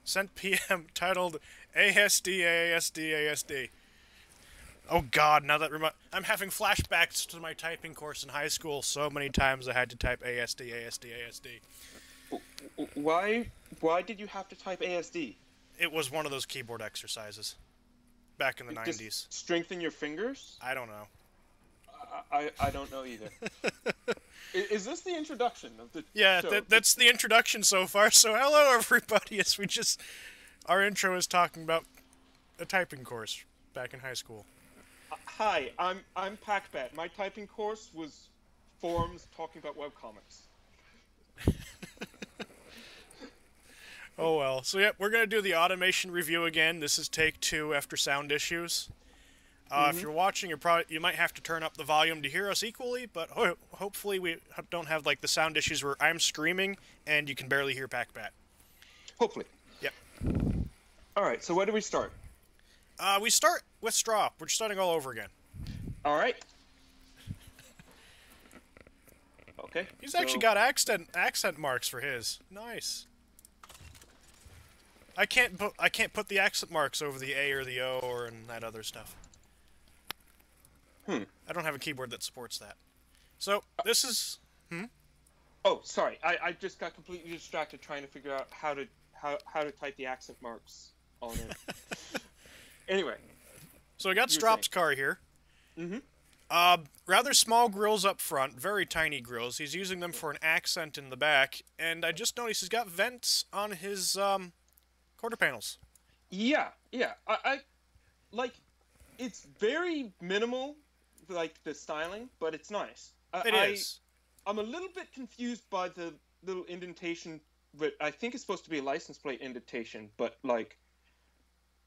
Sent PM titled ASD, ASD, ASD. Oh god, now that I'm having flashbacks to my typing course in high school. So many times I had to type ASD, ASD, ASD. Why did you have to type ASD? It was one of those keyboard exercises back in the Just 90s. strengthen your fingers? I don't know. I don't know either. Is this the introduction of the Yeah, show? that's the introduction so far. So hello everybody, as we just... Our intro is talking about a typing course back in high school. Hi, I'm Packbat. My typing course was forums talking about webcomics. Oh well. So yep, we're gonna do the automation review again. This is take 2 after sound issues. If you're watching, you might have to turn up the volume to hear us equally, but hopefully we don't have like the sound issues where I'm screaming and you can barely hear Packbat. Hopefully. Yep. All right. So where do we start? We start with straw. We're starting all over again. All right. Okay. He's actually got accent marks for his. Nice. I can't put the accent marks over the A or the O or and that other stuff. I don't have a keyboard that supports that. So this is. Oh, sorry. I just got completely distracted trying to figure out how to type the accent marks on it. Anyway. So we got Strop's car here. Rather small grills up front, very tiny grills. He's using them for an accent in the back, and I just noticed he's got vents on his quarter panels. Yeah. I like. It's very minimal, like the styling, but it's nice. It is. I'm a little bit confused by the little indentation, but I think it's supposed to be a license plate indentation, but like,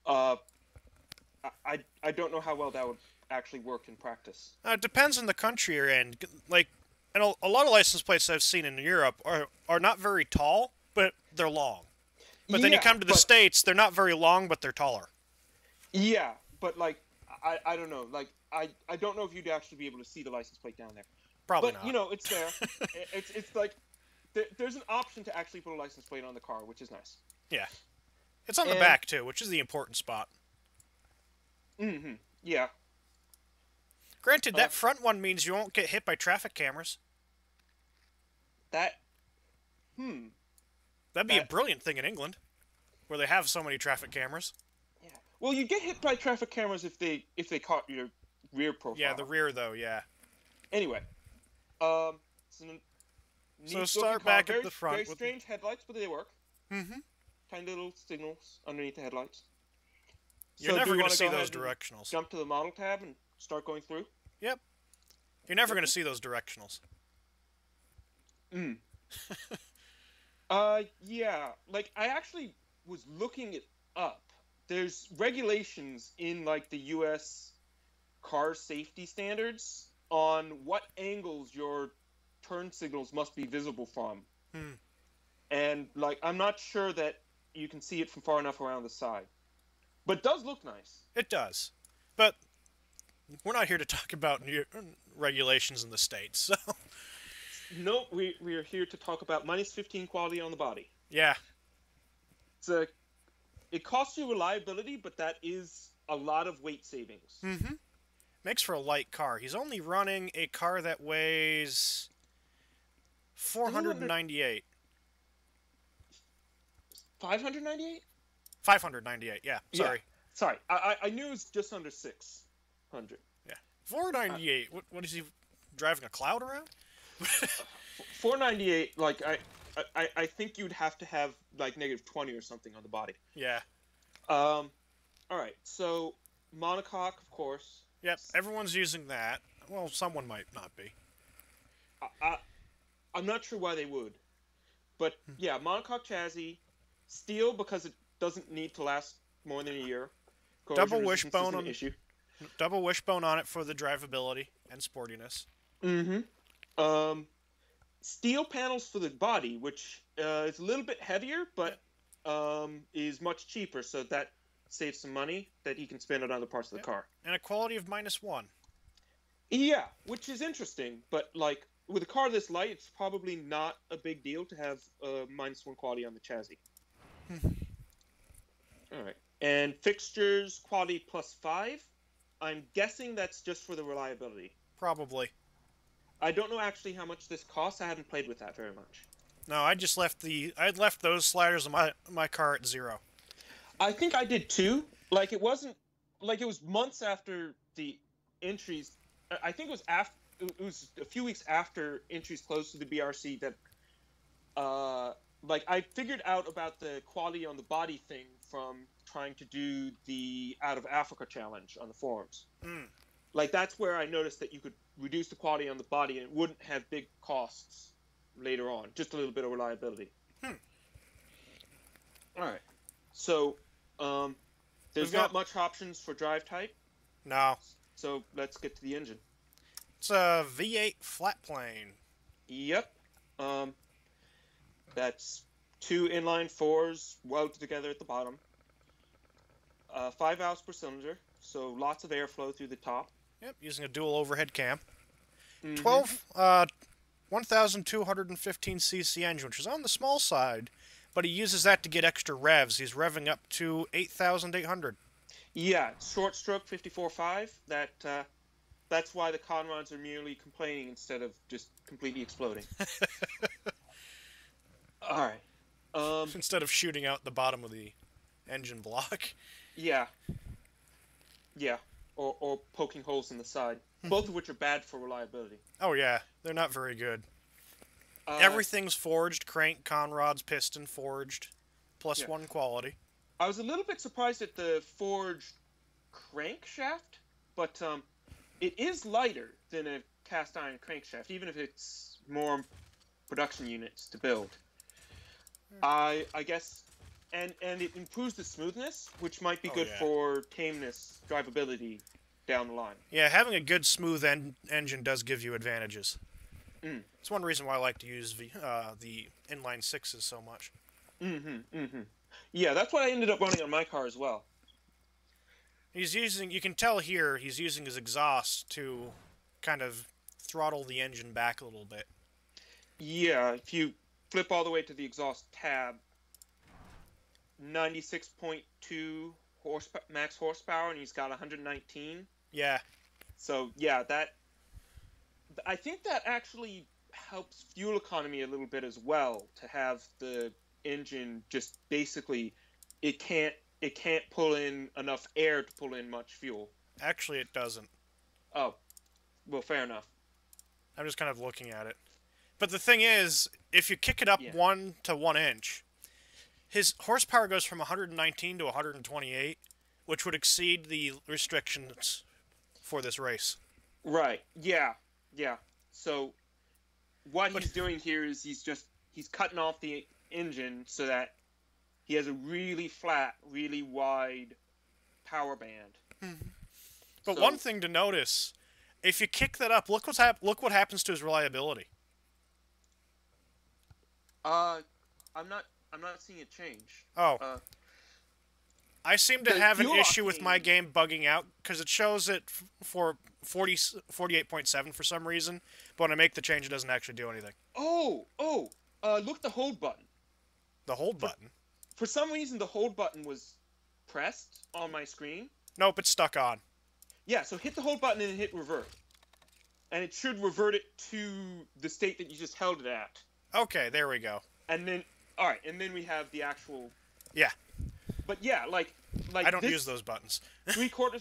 I don't know how well that would actually work in practice. It depends on the country you're in. Like, and a lot of license plates I've seen in Europe are not very tall, but they're long. But then you come to the States, they're not very long, but they're taller. Yeah, but like, I don't know. Like, I don't know if you'd actually be able to see the license plate down there. Probably but, not. You know, it's there. it's like, there's an option to actually put a license plate on the car, which is nice. Yeah. It's on the back, too, which is the important spot. Yeah. Granted, that front one means you won't get hit by traffic cameras. That'd be a brilliant thing in England, where they have so many traffic cameras. Yeah. Well, you get hit by traffic cameras if they caught your rear profile. Yeah, the rear though, yeah. Anyway, so start back at the front. Very strange headlights, but they work. Tiny little signals underneath the headlights. You're never going to see those directionals. Jump to the model tab and start going through. Yep. You're never going to see those directionals. Yeah. Like, I actually was looking it up. There's regulations in, like, the U.S. car safety standards on what angles your turn signals must be visible from. And, like, I'm not sure that you can see it from far enough around the side. But it does look nice. It does. But we're not here to talk about regulations in the States, so... No, we are here to talk about -15 quality on the body. Yeah. It costs you reliability, but that is a lot of weight savings. Makes for a light car. He's only running a car that weighs 498. 598? 598, yeah. Sorry. Yeah. Sorry. I knew it was just under 600. Yeah. 498. What is he driving a cloud around? 498, like, I think you'd have to have, like, -20 or something on the body. Yeah. Alright, so, monocoque, of course. Yep, everyone's using that. Well, someone might not be. I'm not sure why they would. But, yeah, monocoque chassis, steel because it doesn't need to last more than a year. Double wishbone on it for the drivability and sportiness. Steel panels for the body, which is a little bit heavier, but is much cheaper, so that saves some money that he can spend on other parts of the car. And a quality of -1. Yeah, which is interesting, but like with a car this light, it's probably not a big deal to have -1 quality on the chassis. All right. And fixtures quality +5. I'm guessing that's just for the reliability. Probably. I don't know actually how much this costs. I haven't played with that very much. No, I just left I'd left those sliders on my car at 0. I think I did too. Like it wasn't like it was months after the entries. I think it was after. It was a few weeks after entries closed to the BRC that, like I figured out about the quality on the body thing from trying to do the Out of Africa challenge on the forums. Like that's where I noticed that you could reduce the quality on the body and it wouldn't have big costs later on. Just a little bit of reliability. All right. So, there's not much options for drive type. No. So let's get to the engine. It's a V8 flat plane. Yep. That's 2 inline 4s welded together at the bottom. 5 valves per cylinder, so lots of airflow through the top. Yep, using a dual overhead cam. Mm-hmm. 1,215 cc engine, which is on the small side, but he uses that to get extra revs. He's revving up to 8,800. Yeah, short stroke 54.5. That's why the Conrods are merely complaining instead of just completely exploding. All right. Instead of shooting out the bottom of the engine block. Yeah. Yeah. Or poking holes in the side. Both of which are bad for reliability. Oh yeah, they're not very good. Everything's forged, crank, conrods, piston forged, +1 quality. I was a little bit surprised at the forged crankshaft, but it is lighter than a cast iron crankshaft, even if it's more production units to build. I guess, and it improves the smoothness, which might be good for tameness, drivability down the line. Yeah, having a good smooth engine does give you advantages. It's one reason why I like to use the inline 6s so much. Yeah, that's what I ended up running on my car as well. He's using, you can tell here, he's using his exhaust to kind of throttle the engine back a little bit. Yeah, if you flip all the way to the exhaust tab, 96.2 max horsepower, and he's got 119. Yeah. So, yeah, I think that actually helps fuel economy a little bit as well, to have the engine just basically, it can't pull in enough air to pull in much fuel. Actually, it doesn't. Oh, well, fair enough. I'm just kind of looking at it. But the thing is, if you kick it up 1 to 1 inch, his horsepower goes from 119 to 128, which would exceed the restrictions for this race. Right. Yeah. Yeah. So what he's doing here is he's cutting off the engine so that he has a really flat, really wide power band. But one thing to notice, if you kick that up, look what happens to his reliability. I'm not seeing it change. Oh. I seem to have an issue with my game bugging out, because it shows it for 48.7 for some reason, but when I make the change, it doesn't actually do anything. Look at the hold button. The hold button? For some reason, the hold button was pressed on my screen. Nope, it's stuck on. Yeah, so hit the hold button and hit revert. And it should revert it to the state that you just held it at. Okay, there we go. And then, alright, and then we have the actual... Yeah. But yeah, like I don't use those buttons. 3/4...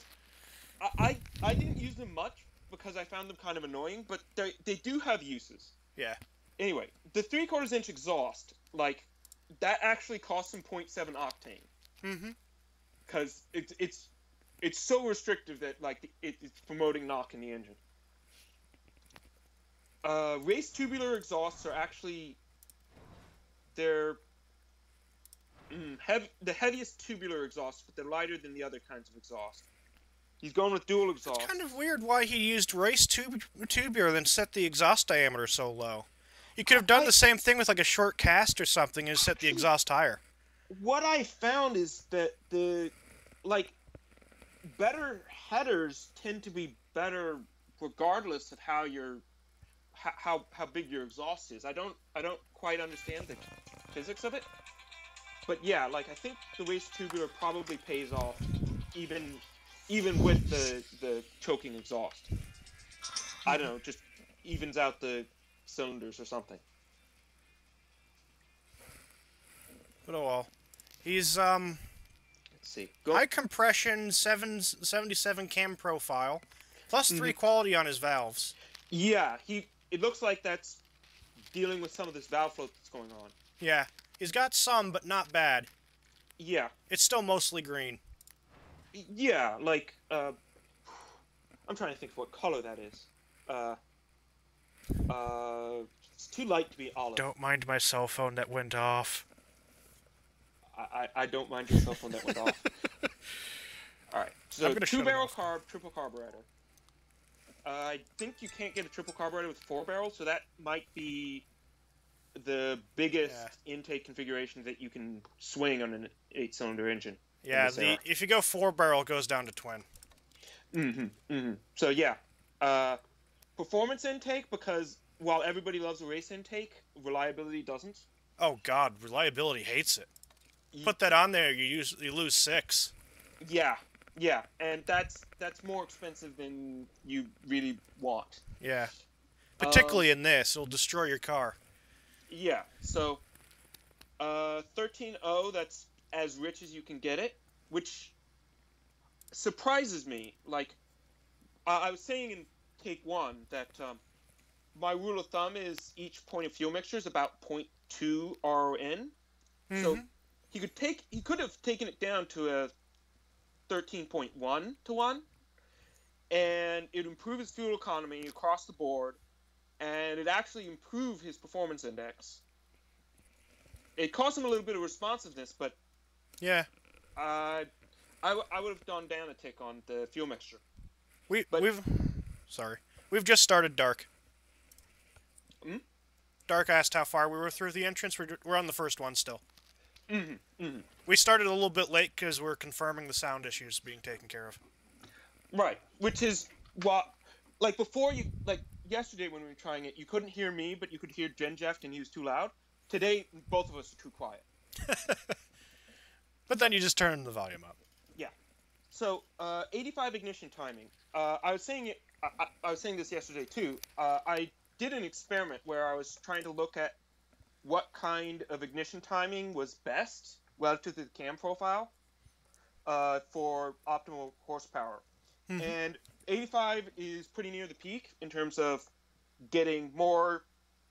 I didn't use them much because I found them kind of annoying, but they do have uses. Yeah. Anyway, the 3/4 inch exhaust, like, that actually costs him 0.7 octane. Because it's so restrictive that, like, it's promoting knock in the engine. Race tubular exhausts are actually... They're... the heaviest tubular exhaust, but they're lighter than the other kinds of exhaust. He's going with dual exhaust. It's kind of weird why he used race tubular and set the exhaust diameter so low. You could have done the same thing with like a short cast or something and set the exhaust higher. What I found is that better headers tend to be better regardless of how big your exhaust is. I don't quite understand the physics of it. But yeah, like I think the race tubular probably pays off, even with the choking exhaust. I don't know, just evens out the cylinders or something. But oh well. He's Let's see. Go. high compression 777 cam profile, plus 3 quality on his valves. Yeah, it looks like that's dealing with some of this valve float that's going on. Yeah, he's got some, but not bad. Yeah. It's still mostly green. Yeah, like I'm trying to think of what color that is. It's too light to be olive. Don't mind my cell phone that went off. I don't mind your cell phone that went off. Alright, so 2-barrel carb, triple carburetor. I think you can't get a triple carburetor with 4 barrels, so that might be the biggest intake configuration that you can swing on an 8-cylinder engine. Yeah, if you go 4-barrel, it goes down to twin. So yeah, performance intake, because while everybody loves a race intake, reliability doesn't. Oh god, reliability hates it. Put that on there, you lose 6. Yeah, and that's more expensive than you really want. Yeah, particularly in this, it'll destroy your car. Yeah, so 13.0, that's as rich as you can get it, which surprises me. Like I was saying in take 1 that my rule of thumb is each point of fuel mixture is about 0.2 RON. So he could have taken it down to a 13.1 to 1, and it would improve his fuel economy across the board, and it actually improved his performance index. It cost him a little bit of responsiveness, but yeah, I would have gone down a tick on the fuel mixture. We've just started Dark. Dark asked how far we were through the entrance. We're on the first one still. We started a little bit late because we're confirming the sound issues being taken care of. Right, which is what, like before yesterday when we were trying it, you couldn't hear me, but you could hear Jeff, and he was too loud. Today, both of us are too quiet. But then you just turn the volume up. Yeah. So, 85 ignition timing. I was saying this yesterday too. I did an experiment where I was trying to look at what kind of ignition timing was best relative to the cam profile for optimal horsepower. And 85 is pretty near the peak in terms of getting more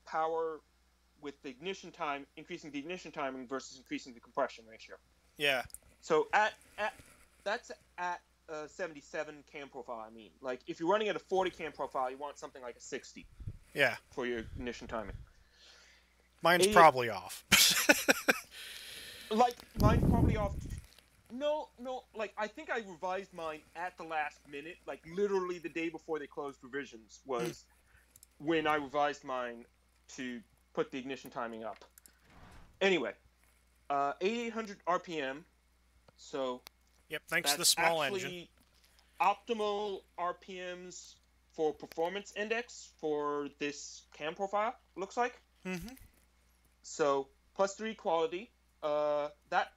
power with the ignition time, increasing the ignition timing versus increasing the compression ratio. Yeah. So that's at 77 cam profile. I mean, like if you're running at a 40 cam profile, you want something like a 60. Yeah. For your ignition timing. Mine's probably off. Like mine's probably off. No. Like I think I revised mine at the last minute. Like literally the day before they closed revisions was when I revised mine to put the ignition timing up. Anyway, 8,800 RPM. So. Yep. Thanks to the small engine. Optimal RPMs for performance index for this cam profile looks like. So plus 3 quality. That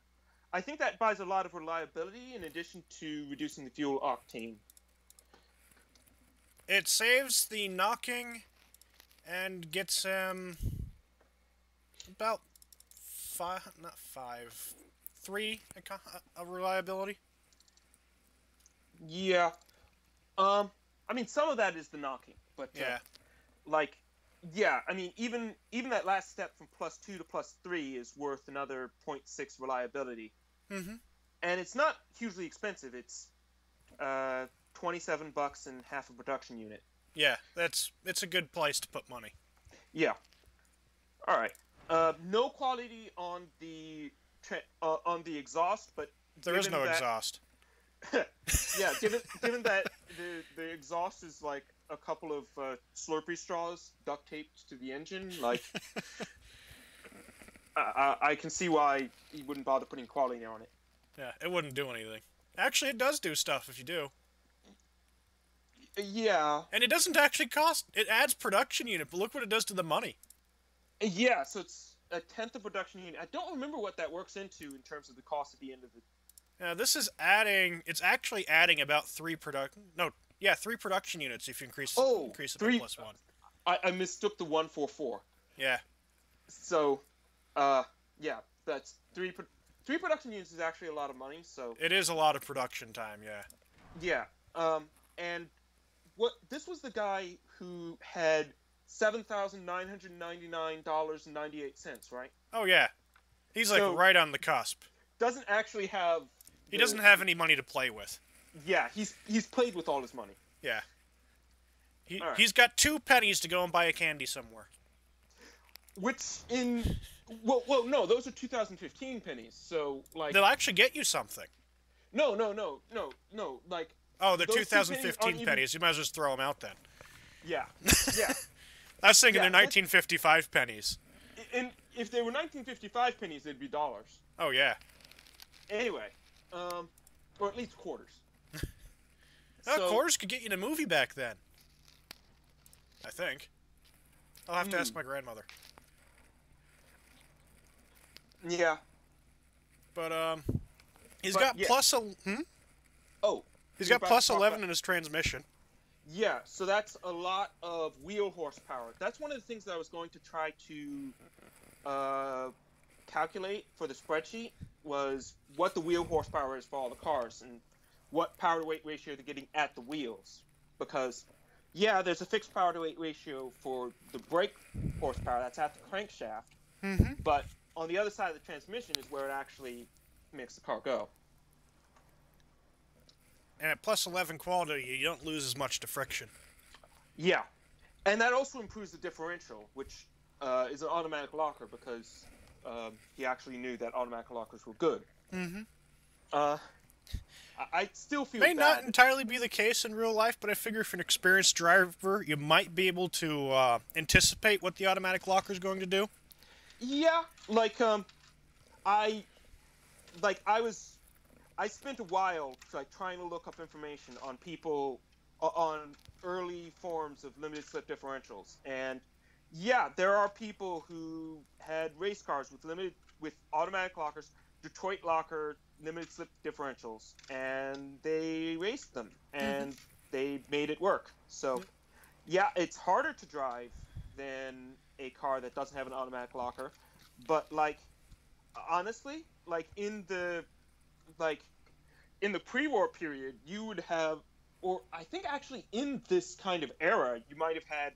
I think that buys a lot of reliability in addition to reducing the fuel octane. It saves the knocking and gets about 3 reliability. Yeah. I mean, some of that is the knocking, but I mean, even that last step from +2 to +3 is worth another 0.6 reliability. And it's not hugely expensive. It's $27 and half a production unit. Yeah, it's a good place to put money. Yeah. All right. No quality on the exhaust, but there is no exhaust. Yeah, given that the exhaust is like a couple of Slurpee straws duct taped to the engine, like I can see why you wouldn't bother putting quality on it. Yeah, it wouldn't do anything. Actually, it does do stuff if you do. Yeah. And it doesn't actually cost. It adds production unit, but look what it does to the money. Yeah, so a tenth of production unit. I don't remember what that works into in terms of the cost at the end of it. Now this is adding. It's actually adding about 3 production. No, yeah, 3 production units if you increase it by +1. I mistook the 144. Yeah. So, yeah, that's three production units is actually a lot of money. So it is a lot of production time. Yeah. Yeah. And this was the guy who had $7,999.98, right? Oh yeah, he's like right on the cusp. Doesn't actually have. He doesn't have any money to play with. Yeah, he's played with all his money. Yeah. He's got 2 pennies to go and buy a candy somewhere. Which well, no, those are 2015 pennies. So like they'll actually get you something. No. Like oh, they're 2015 pennies. You might as well just throw them out then. Yeah. Yeah. I was thinking they're 1955 pennies. And if they were 1955 pennies, they'd be dollars. Oh yeah. Anyway, or at least quarters. Quarters could get you in a movie back then. I think. I'll have to ask my grandmother. Yeah. But he's got plus Oh. He's got plus 11 in his transmission. Yeah, so that's a lot of wheel horsepower. That's one of the things that I was going to try to calculate for the spreadsheet, was what the wheel horsepower is for all the cars and what power to weight ratio they're getting at the wheels. Because, yeah, there's a fixed power to weight ratio for the brake horsepower that's at the crankshaft, but on the other side of the transmission is where it actually makes the car go. And at plus 11 quality, you don't lose as much to friction. Yeah. And that also improves the differential, which is an automatic locker, because he actually knew that automatic lockers were good. I still feel may not entirely be the case in real life, but I figure if you're an experienced driver, you might be able to anticipate what the automatic locker is going to do. Yeah, I spent a while trying to look up information on people on early forms of limited slip differentials, and yeah, there are people who had race cars with automatic lockers, Detroit locker limited slip differentials, and they raced them and they made it work. So yeah, it's harder to drive than a car that doesn't have an automatic locker, but honestly, in the pre-war period, you would have, or I think actually in this kind of era, you might have had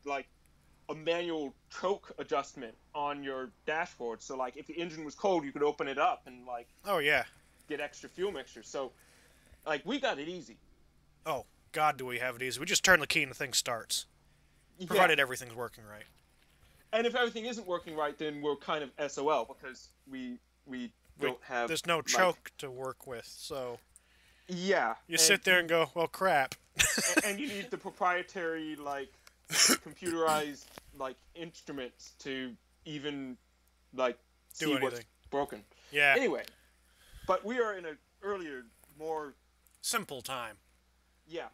a manual choke adjustment on your dashboard. So if the engine was cold, you could open it up and oh yeah, get extra fuel mixture. So we got it easy. Oh God, do we have it easy? We just turn the key and the thing starts, provided everything's working right. And if everything isn't working right, then we're kind of SOL, because we don't have. There's no choke to work with, so. Yeah. You sit there and go, well, crap. and you need the proprietary computerized instruments to even see what's broken. Yeah. Anyway, but we are in an earlier, more simple time. Yeah.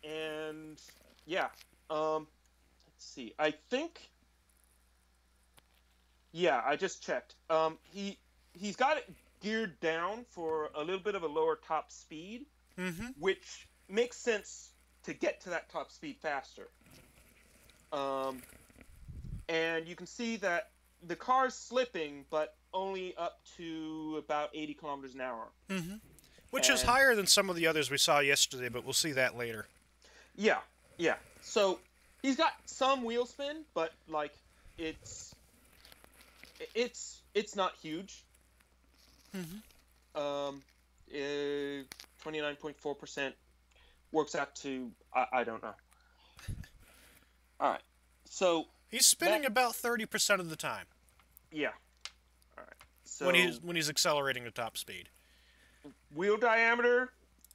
And yeah. Let's see. I think. Yeah, I just checked. He's got it geared down for a little bit of a lower top speed, which makes sense to get to that top speed faster. And you can see that the car's slipping, but only up to about 80 kilometers an hour. Which is higher than some of the others we saw yesterday, but we'll see that later. Yeah, yeah. So he's got some wheel spin, but it's not huge. 29.4% works out to I don't know. All right, so he's spinning about 30% of the time. Yeah. All right. So when he's accelerating to top speed. Wheel diameter,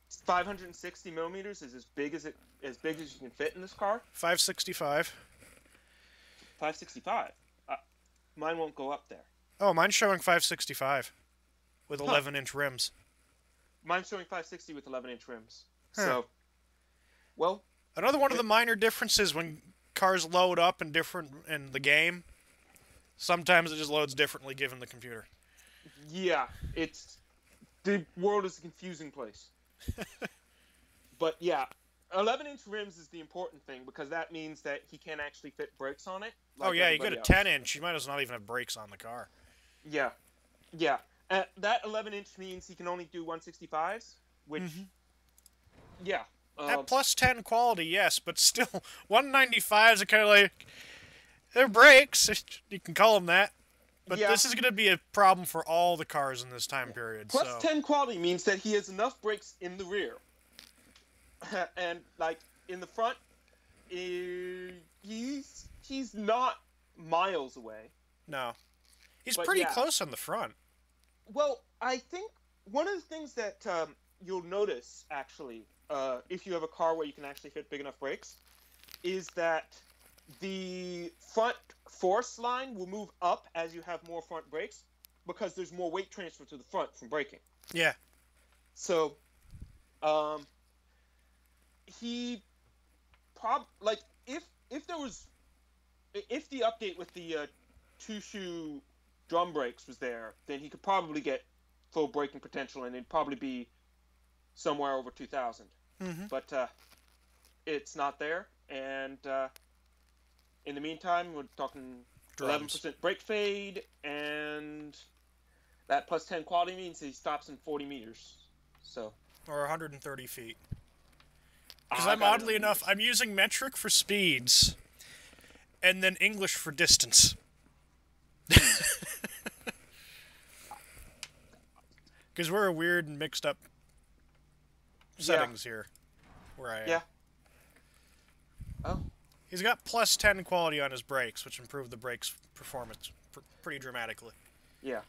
560 millimeters, is as big as you can fit in this car. 565. 565. Mine won't go up there. Oh, mine's showing 565 with 11-inch rims. Mine's showing 560 with 11-inch rims. So, well, another one of the minor differences when cars load up in the game Sometimes it just loads differently given the computer. Yeah, the world is a confusing place. But yeah, 11-inch rims is the important thing because that means that he can't actually fit brakes on it. Oh Like yeah, you get a else. 10-inch, you might as well not even have brakes on the car. Yeah, yeah. That 11-inch means he can only do 165s, which, yeah. At plus 10 quality, yes, but still, 195s are kind of like, they're brakes, you can call them that. But this is going to be a problem for all the cars in this time period. Plus 10 quality means that he has enough brakes in the rear. And, like, in the front, he's not miles away. No. He's pretty close on the front. Well, I think one of the things that you'll notice, actually, if you have a car where you can actually fit big enough brakes, is that the front force line will move up as you have more front brakes because there's more weight transfer to the front from braking. Yeah. So, if the update with the two-shoe drum brakes was there, then he could probably get full braking potential, and it'd probably be somewhere over 2,000. But it's not there, and in the meantime, we're talking 11% brake fade, and that plus 10 quality means he stops in 40 meters. So. Or 130 feet. Because I'm oddly enough, I'm using metric for speeds, and then English for distance. Because we're a weird and mixed up settings here, where I am. Yeah. Oh. He's got plus 10 quality on his brakes, which improved the brakes performance pretty dramatically. Yeah.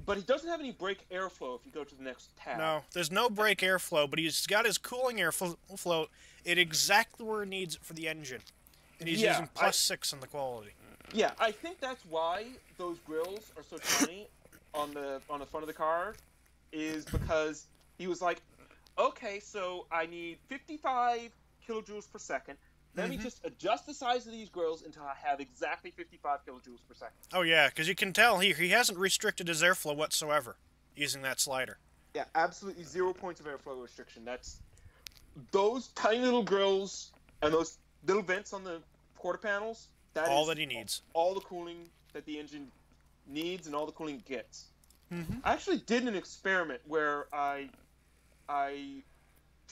But he doesn't have any brake airflow if you go to the next tab. No, there's no brake airflow, but he's got his cooling airflow at exactly where he needs it for the engine. And he's using plus 6 on the quality. Yeah, I think that's why those grills are so tiny on the front of the car, is because he was like, okay, so I need 55 kilojoules per second. Let me just adjust the size of these grills until I have exactly 55 kilojoules per second. Oh yeah, because you can tell he hasn't restricted his airflow whatsoever using that slider. Yeah, absolutely 0 points of airflow restriction. That's those tiny little grills and those little vents on the quarter panels. That all that he needs. All the cooling that the engine needs and all the cooling it gets. I actually did an experiment where I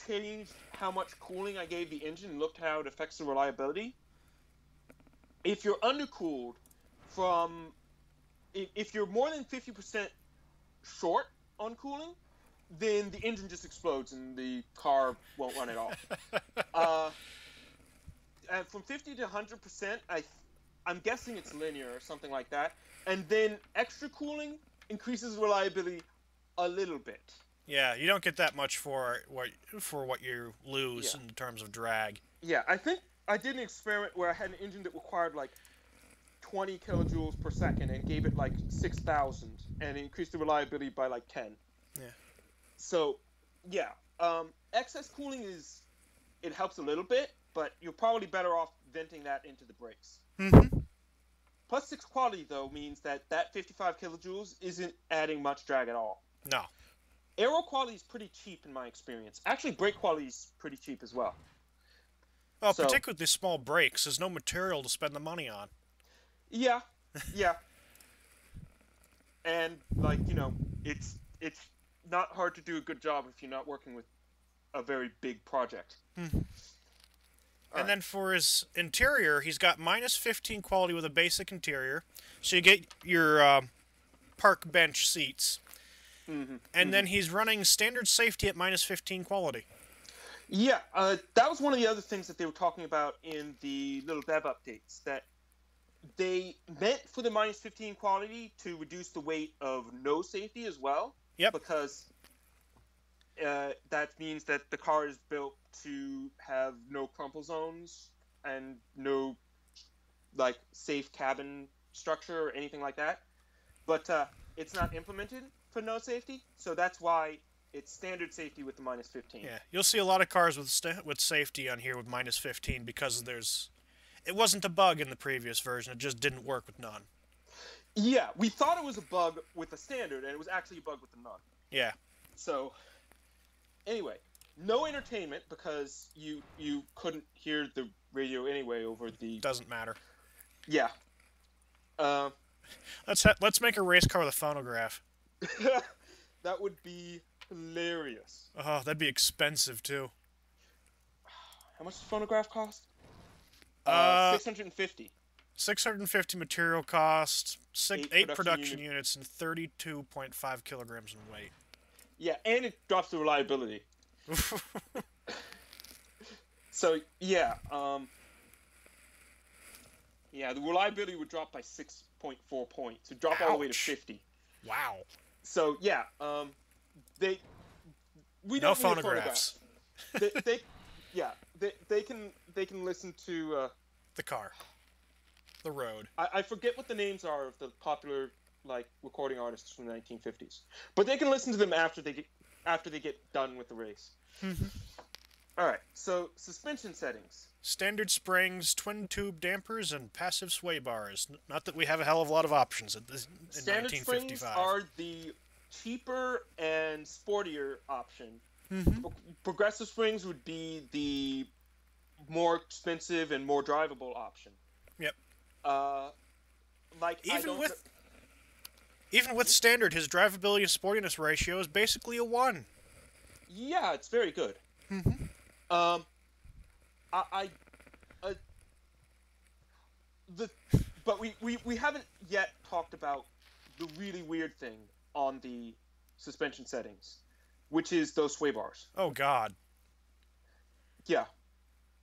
changed how much cooling I gave the engine and looked how it affects the reliability. If you're undercooled if you're more than 50% short on cooling, then the engine just explodes and the car won't run at all. And from 50 to 100%, I'm guessing it's linear or something like that. And then extra cooling increases reliability a little bit. Yeah, you don't get that much for what you lose in terms of drag. Yeah, I think I did an experiment where I had an engine that required like 20 kilojoules per second and gave it like 6,000 and increased the reliability by like 10. Yeah. So, yeah, excess cooling it helps a little bit, but you're probably better off venting that into the brakes. Plus 6 quality, though, means that 55 kilojoules isn't adding much drag at all. No. Aero quality is pretty cheap in my experience. Actually, brake quality is pretty cheap as well. Well, particularly with small brakes, there's no material to spend the money on. Yeah, yeah. And, like, it's not hard to do a good job if you're not working with a very big project. And then for his interior, he's got minus 15 quality with a basic interior. So you get your park bench seats. And then he's running standard safety at minus 15 quality. Yeah, that was one of the other things that they were talking about in the little dev updates, that they meant for the minus 15 quality to reduce the weight of no safety as well. Yep. Because that means that the car is built to have no crumple zones and no, like, safe cabin structure or anything like that. But it's not implemented for no safety, so that's why it's standard safety with the minus 15. Yeah, you'll see a lot of cars with safety on here with minus 15 because It wasn't a bug in the previous version. It just didn't work with none. Yeah, we thought it was a bug with the standard, and it was actually a bug with the none. Yeah. So, anyway, no entertainment because you couldn't hear the radio anyway over the... Doesn't matter. Yeah. Let's make a race car with a phonograph. That would be hilarious. Oh, that'd be expensive too. How much does the phonograph cost? 650. 650 material cost, 8 production unit. units, and 32.5 kilograms in weight. Yeah, and it drops the reliability. So, yeah, the reliability would drop by 6.4 points. It would drop all the way to 50. Wow. So, yeah, we no don't phonographs. They can listen to the car, the road. I forget what the names are of the popular recording artists from the 1950s, but they can listen to them after they get done with the race. All right, so suspension settings. Standard springs, twin tube dampers, and passive sway bars. Not that we have a hell of a lot of options in Standard 1955. springs are the cheaper and sportier option. Progressive springs would be the more expensive and more drivable option. Yep. Even with standard, his drivability and sportiness ratio is basically a 1. Yeah, it's very good. But we haven't yet talked about the really weird thing on the suspension settings, which is those sway bars. Oh God. Yeah.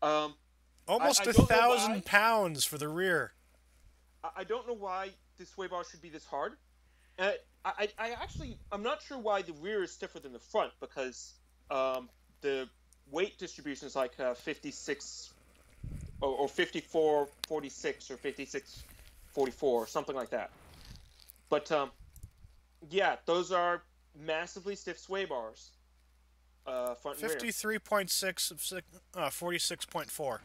Almost 1,000 pounds for the rear. I don't know why the sway bar should be this hard. I'm not sure why the rear is stiffer than the front, because the weight distribution is like 56 or 54, 46 or 56, 44, something like that. But yeah, those are massively stiff sway bars. Front and rear. 53.6 of 46.4.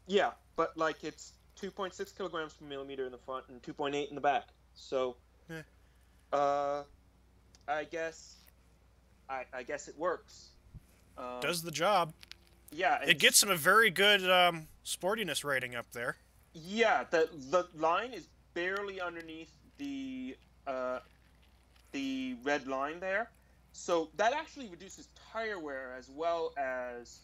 Yeah, but it's 2.6 kilograms per millimeter in the front and 2.8 in the back. So, I guess it works. Does the job. Yeah, it gets him a very good sportiness rating up there. Yeah, the line is barely underneath the red line there, so that actually reduces tire wear as well as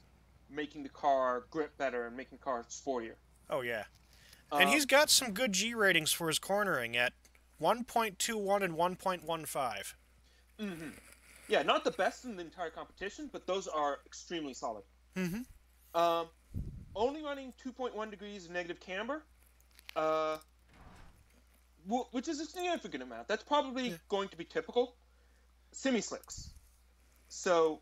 making the car grip better and making the car sportier. Oh yeah, and he's got some good G ratings for his cornering at 1.21 and 1.15. Yeah, not the best in the entire competition, but those are extremely solid. Only running 2.1 degrees of negative camber, which is a significant amount. That's probably going to be typical. Semi-slicks. So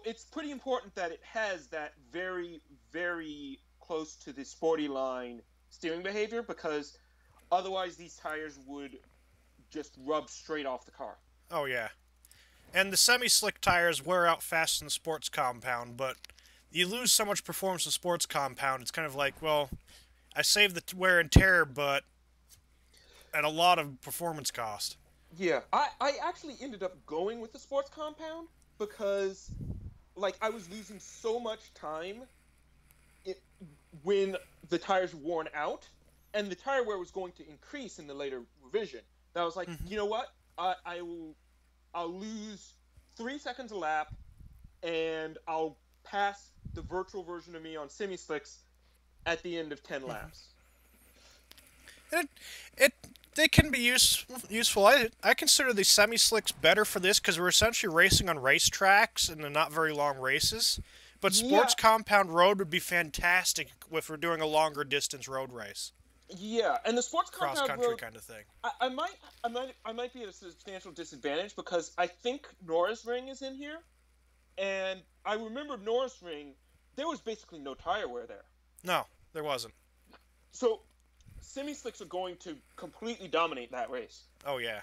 it's pretty important that it has that very, very close to the sporty line steering behavior, because otherwise these tires would just rub straight off the car. Oh, yeah. And the semi-slick tires wear out fast in the sports compound, but you lose so much performance in the sports compound, it's kind of like, well, I saved the wear and tear, but at a lot of performance cost. Yeah, I actually ended up going with the sports compound because, I was losing so much time when the tires were worn out, and the tire wear was going to increase in the later revision. And I was like, you know what? I'll lose 3 seconds a lap, and I'll pass the virtual version of me on semi-slicks at the end of 10 laps. They can be useful. I consider the semi-slicks better for this because we're essentially racing on racetracks and they're not very long races. But sports compound road would be fantastic if we're doing a longer distance road race. Yeah, and the sports compound cross-country road, kind of thing. I might be at a substantial disadvantage because I think Norrisring is in here, and I remember Norrisring, there was basically no tire wear there. No, there wasn't. So semi-slicks are going to completely dominate that race. Oh yeah.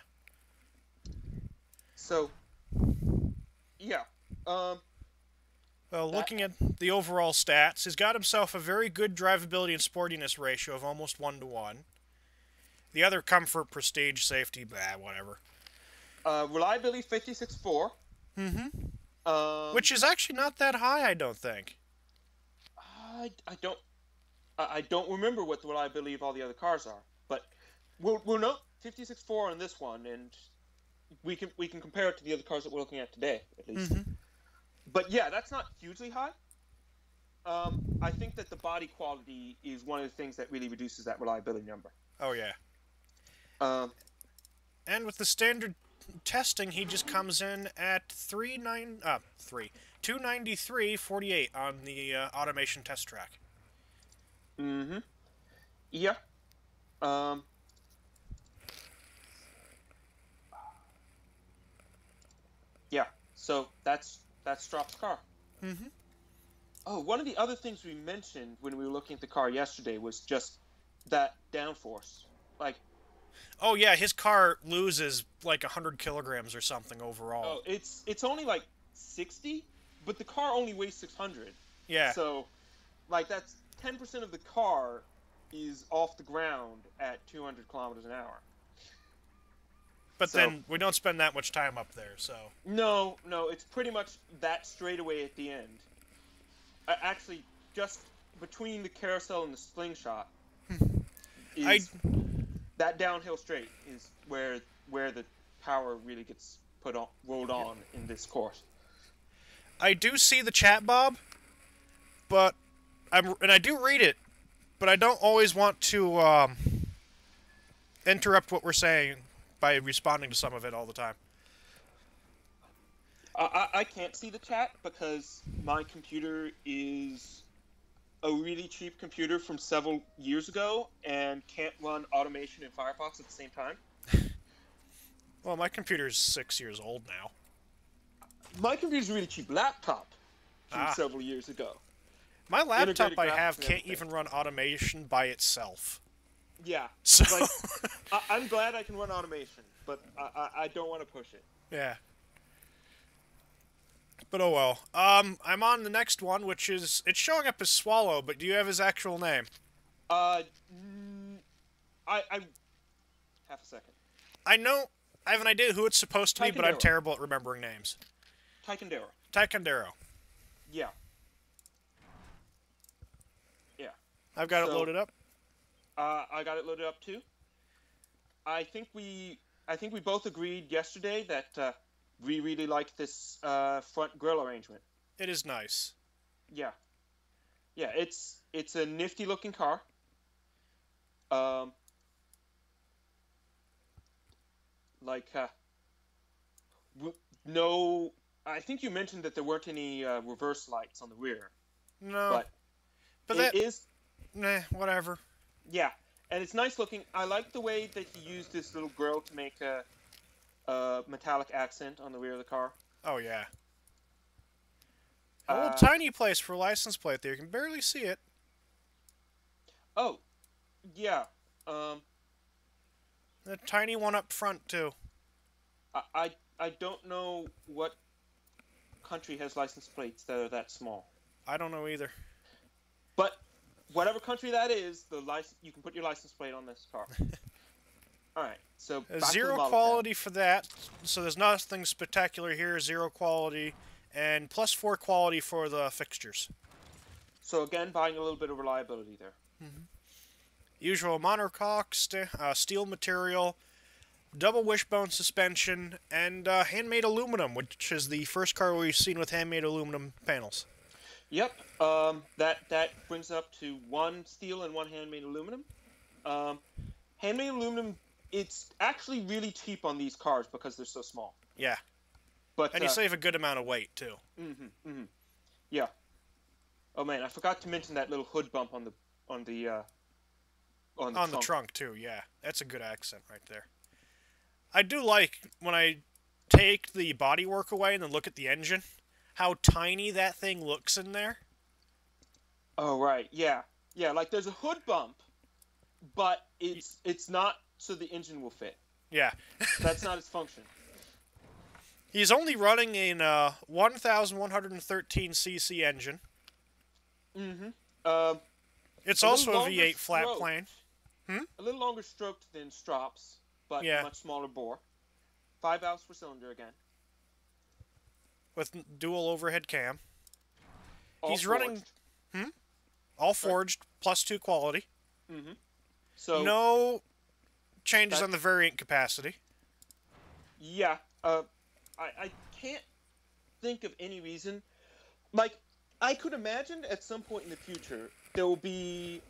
So yeah, Well, looking at the overall stats, he's got himself a very good drivability and sportiness ratio of almost 1-to-1. The other comfort, prestige, safety, whatever. Reliability 56.4. Which is actually not that high, I don't think. I don't remember what the reliability of all the other cars are, but we'll note 56.4 on this one, and we can compare it to the other cars that we're looking at today, at least. But yeah, that's not hugely high. I think that the body quality is one of the things that really reduces that reliability number. Oh yeah. And with the standard testing, he just comes in at 293.48 on the automation test track. Yeah. Yeah. So that's Strop's car. Oh, one of the other things we mentioned when we were looking at the car yesterday was just that downforce. Like, oh yeah, his car loses like 100 kilograms or something overall. Oh, it's only like 60, but the car only weighs 600. Yeah. So, like, that's 10% of the car is off the ground at 200 kilometers an hour. But then we don't spend that much time up there, so. No, it's pretty much that straightaway at the end. Actually, just between the carousel and the slingshot, that downhill straight is where the power really gets rolled on in this course. I do see the chat, Bob, but I do read it, but I don't always want to interrupt what we're saying by responding to some of it all the time. I can't see the chat because my computer is a really cheap computer from several years ago and can't run automation and Firefox at the same time. Well, my computer's 6 years old now. My computer's a really cheap laptop from several years ago. My laptop I have can't even run automation by itself. Yeah. So like, I'm glad I can run automation, but I don't want to push it. Yeah. But oh well. I'm on the next one, which is... It's showing up as Swallow, but do you have his actual name? I half a second. I have an idea who it's supposed to be, but I'm terrible at remembering names. Tycoon. Yeah. Yeah. I've got it loaded up. I got it loaded up too. I think we both agreed yesterday that we really like this front grille arrangement. It is nice. Yeah. Yeah, it's a nifty looking car. No, I think you mentioned that there weren't any reverse lights on the rear. No. But it is... Nah, whatever. Yeah, and it's nice looking. I like the way that he used this little grille to make a metallic accent on the rear of the car. Oh, yeah. A little tiny place for a license plate there. You can barely see it. Oh, yeah. A tiny one up front, too. I don't know what country has license plates that are that small. I don't know either. But whatever country that is, you can put your license plate on this car. All right, so zero quality for that. So there's nothing spectacular here. 0 quality, and +4 quality for the fixtures. So again, buying a little bit of reliability there. Usual monocoque, steel material, double wishbone suspension, and handmade aluminum, which is the first car we've seen with handmade aluminum panels. Yep, that brings up to 1 steel and 1 handmade aluminum. Handmade aluminum, it's actually really cheap on these cars because they're so small. Yeah, and you save a good amount of weight too. Yeah. Oh man, I forgot to mention that little hood bump on the trunk too. Yeah, that's a good accent right there. I do like when I take the bodywork away and then look at the engine, how tiny that thing looks in there. Oh right, yeah. Like there's a hood bump, but it's not so the engine will fit. Yeah. That's not its function. He's only running a 1,113cc engine. Mm-hmm. It's A little also a longer V8 flat stroked. plane. A little longer stroked than Strops, but Yeah. much smaller bore. 5 valves per cylinder again. With dual overhead cam. All He's forged. running... All forged, +2 quality. Mm-hmm. So no changes on the variant capacity. Yeah. I can't think of any reason. Like, I could imagine at some point in the future there will be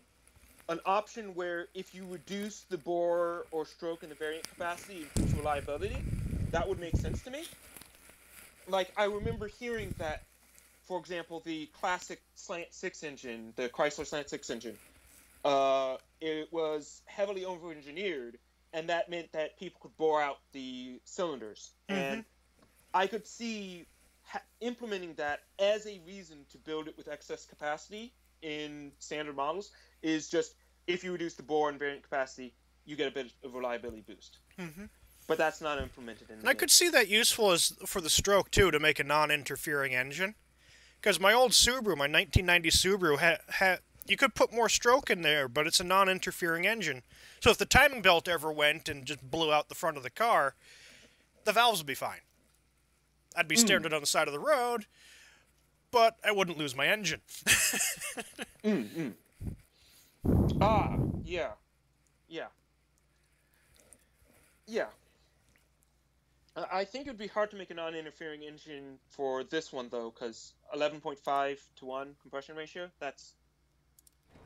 an option where if you reduce the bore or stroke in the variant capacity, it improves reliability. That would make sense to me. Like, I remember hearing that, for example, the classic Slant 6 engine, the Chrysler Slant 6 engine, it was heavily over-engineered, and that meant that people could bore out the cylinders. And I could see implementing that as a reason to build it with excess capacity in standard models is just, if you reduce the bore and variant capacity, you get a bit of reliability boost. But that's not implemented in the And I could see that useful as for the stroke, too, to make a non-interfering engine. Because my old Subaru, my 1990 Subaru, you could put more stroke in there, but it's a non-interfering engine. So if the timing belt ever went and just blew out the front of the car, the valves would be fine. I'd be stranded on the side of the road, but I wouldn't lose my engine. Ah, yeah. Yeah. Yeah. I think it would be hard to make a non-interfering engine for this one, though, because 11.5 to 1 compression ratio, that's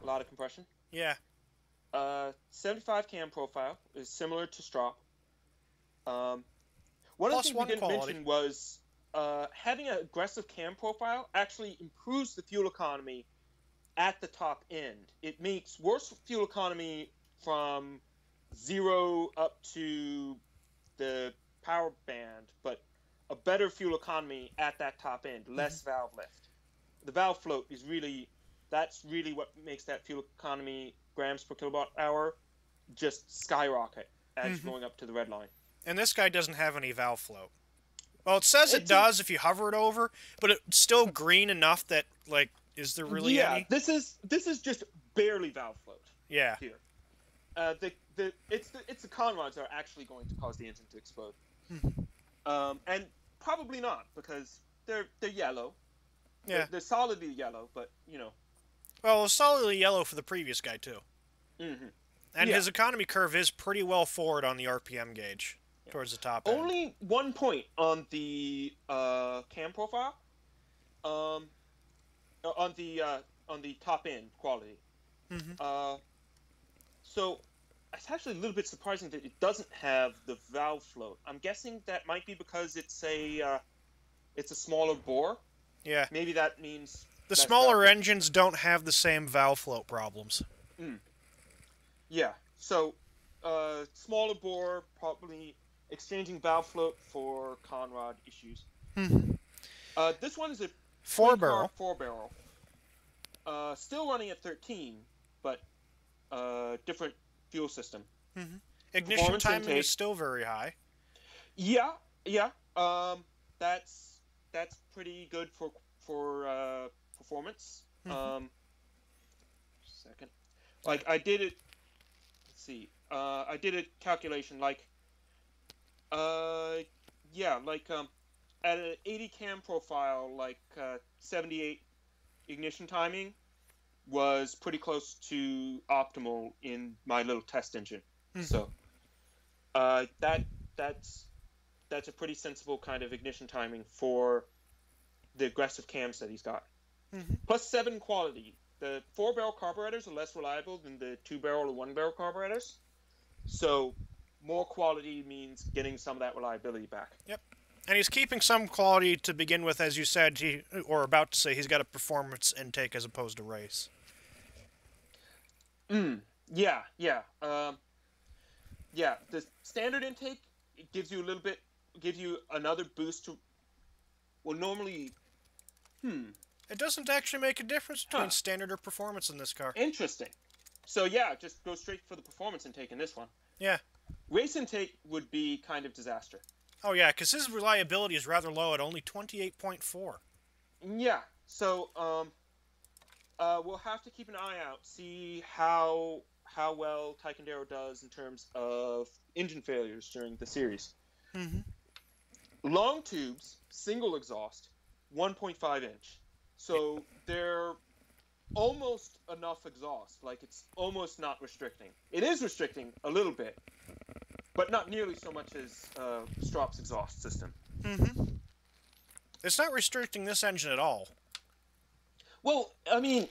a lot of compression. Yeah. 75 cam profile is similar to Strop. One of the things we didn't mention was having an aggressive cam profile actually improves the fuel economy at the top end. It makes worse fuel economy from 0 up to the power band, but a better fuel economy at that top end, less valve lift. The valve float is that's really what makes that fuel economy grams per kilowatt hour just skyrocket as you're going up to the red line. And this guy doesn't have any valve float. Well, it says it does if you hover it over, but it's still green enough that, like, is there really any? Yeah, this is just barely valve float. Yeah. Here. It's the conrods that are actually going to cause the engine to explode. And probably not, because they're yellow. Yeah. They're solidly yellow, but, you know. Well, it was solidly yellow for the previous guy, too. And his economy curve is pretty well forward on the RPM gauge towards the top end. Only 1 point on the cam profile, on the top end quality. So it's actually a little bit surprising that it doesn't have the valve float. I'm guessing that might be because it's a smaller bore. Yeah. Maybe that means the smaller engines don't have the same valve float problems. Yeah. So smaller bore, probably exchanging valve float for conrod issues. This one is a 4-barrel. 4-barrel. Still running at 13, but different fuel system. Ignition timing is still very high. Yeah. That's pretty good for performance. Second, like I did it. Let's see. I did a calculation like, at an 80 cam profile, like 78 ignition timing was pretty close to optimal in my little test engine. So that's a pretty sensible kind of ignition timing for the aggressive cams that he's got. Plus 7 quality. The 4-barrel carburetors are less reliable than the 2-barrel or 1-barrel carburetors. So more quality means getting some of that reliability back. Yep. And he's keeping some quality to begin with, as you said, or about to say, he's got a performance intake as opposed to race. Yeah. The standard intake, it gives you another boost to, well, normally, It doesn't actually make a difference between standard or performance in this car. Interesting. So yeah, just go straight for the performance intake in this one. Yeah. Race intake would be kind of disaster. Oh yeah, because his reliability is rather low at only 28.4. Yeah. So we'll have to keep an eye out, see how well Tycoon does in terms of engine failures during the series. Mm-hmm. Long tubes, single exhaust, 1.5 inch. So they're almost enough exhaust. Like, it's almost not restricting. It is restricting a little bit, but not nearly so much as Strop's exhaust system. Mm-hmm. It's not restricting this engine at all. Well, I mean,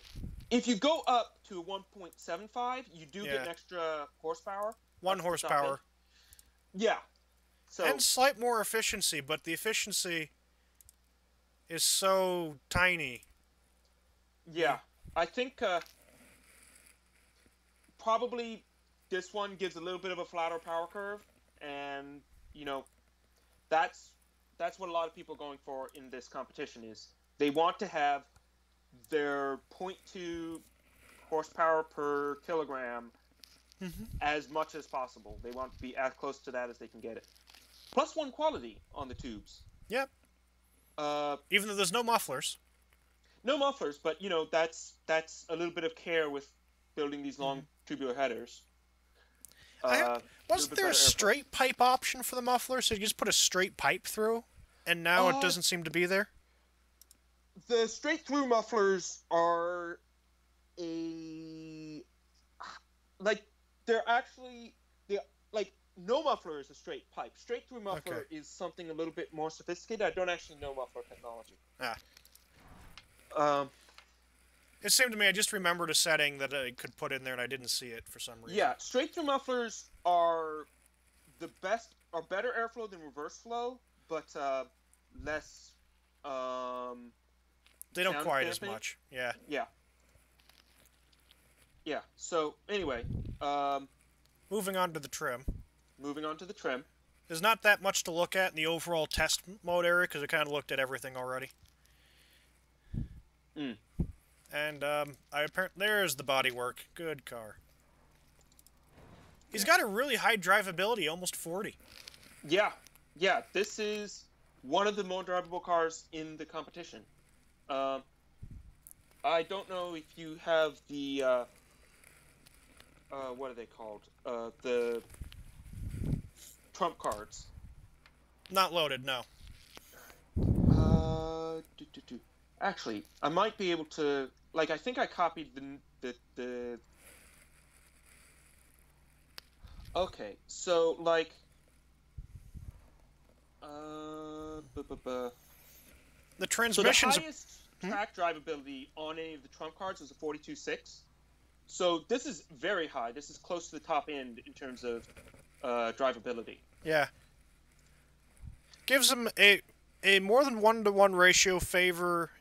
if you go up to a 1.75, you do get an extra horsepower. 1 horsepower. Yeah. So, and slight more efficiency, but the efficiency is so tiny. Yeah. I think probably this one gives a little bit of a flatter power curve, and, you know, that's what a lot of people are going for in this competition is they want to have their 0.2 horsepower per kilogram as much as possible. They want to be as close to that as they can get it. +1 quality on the tubes. Yep. Even though there's no mufflers. No mufflers, but, you know, that's a little bit of care with building these long tubular headers. Wasn't there a straight pipe option for the muffler? So you just put a straight pipe through, and now it doesn't seem to be there? The straight-through mufflers are they're actually... no muffler is a straight pipe. Straight-through muffler is something a little bit more sophisticated. I don't actually know muffler technology. It seemed to me I just remembered a setting that I could put in there and I didn't see it for some reason. Yeah, straight-through mufflers are better airflow than reverse flow, but less they don't quite as much. Yeah. Yeah. Yeah. So anyway, moving on to the trim. There's not that much to look at in the overall test mode area because I kind of looked at everything already. And there's the bodywork. Good car. He's got a really high drivability, almost 40. Yeah. This is one of the more drivable cars in the competition. I don't know if you have the what are they called? The trump cards. Not loaded, no. Actually, I might be able to. I think I copied the. Okay, so the transmissions. So the highest track drivability on any of the trump cards was a 42.6. So this is very high. This is close to the top end in terms of drivability. Yeah. Gives them a more than 1-to-1 ratio favor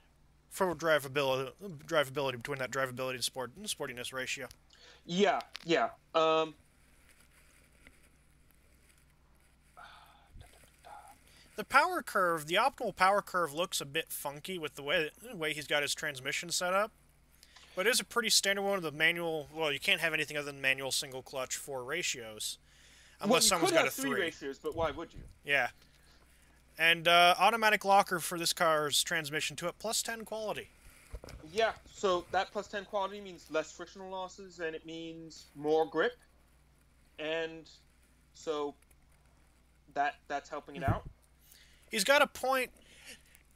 for drivability between that drivability and sportiness ratio. Yeah. The power curve, the optimal power curve looks a bit funky with the way he's got his transmission set up. But it is a pretty standard one of the manual. Well, you can't have anything other than manual single clutch 4 ratios. Unless someone's got a 3 ratios, but why would you? Yeah. And automatic locker for this car's transmission to it, +10 quality. Yeah, so that +10 quality means less frictional losses, and it means more grip. And so that's helping it out. He's got a point.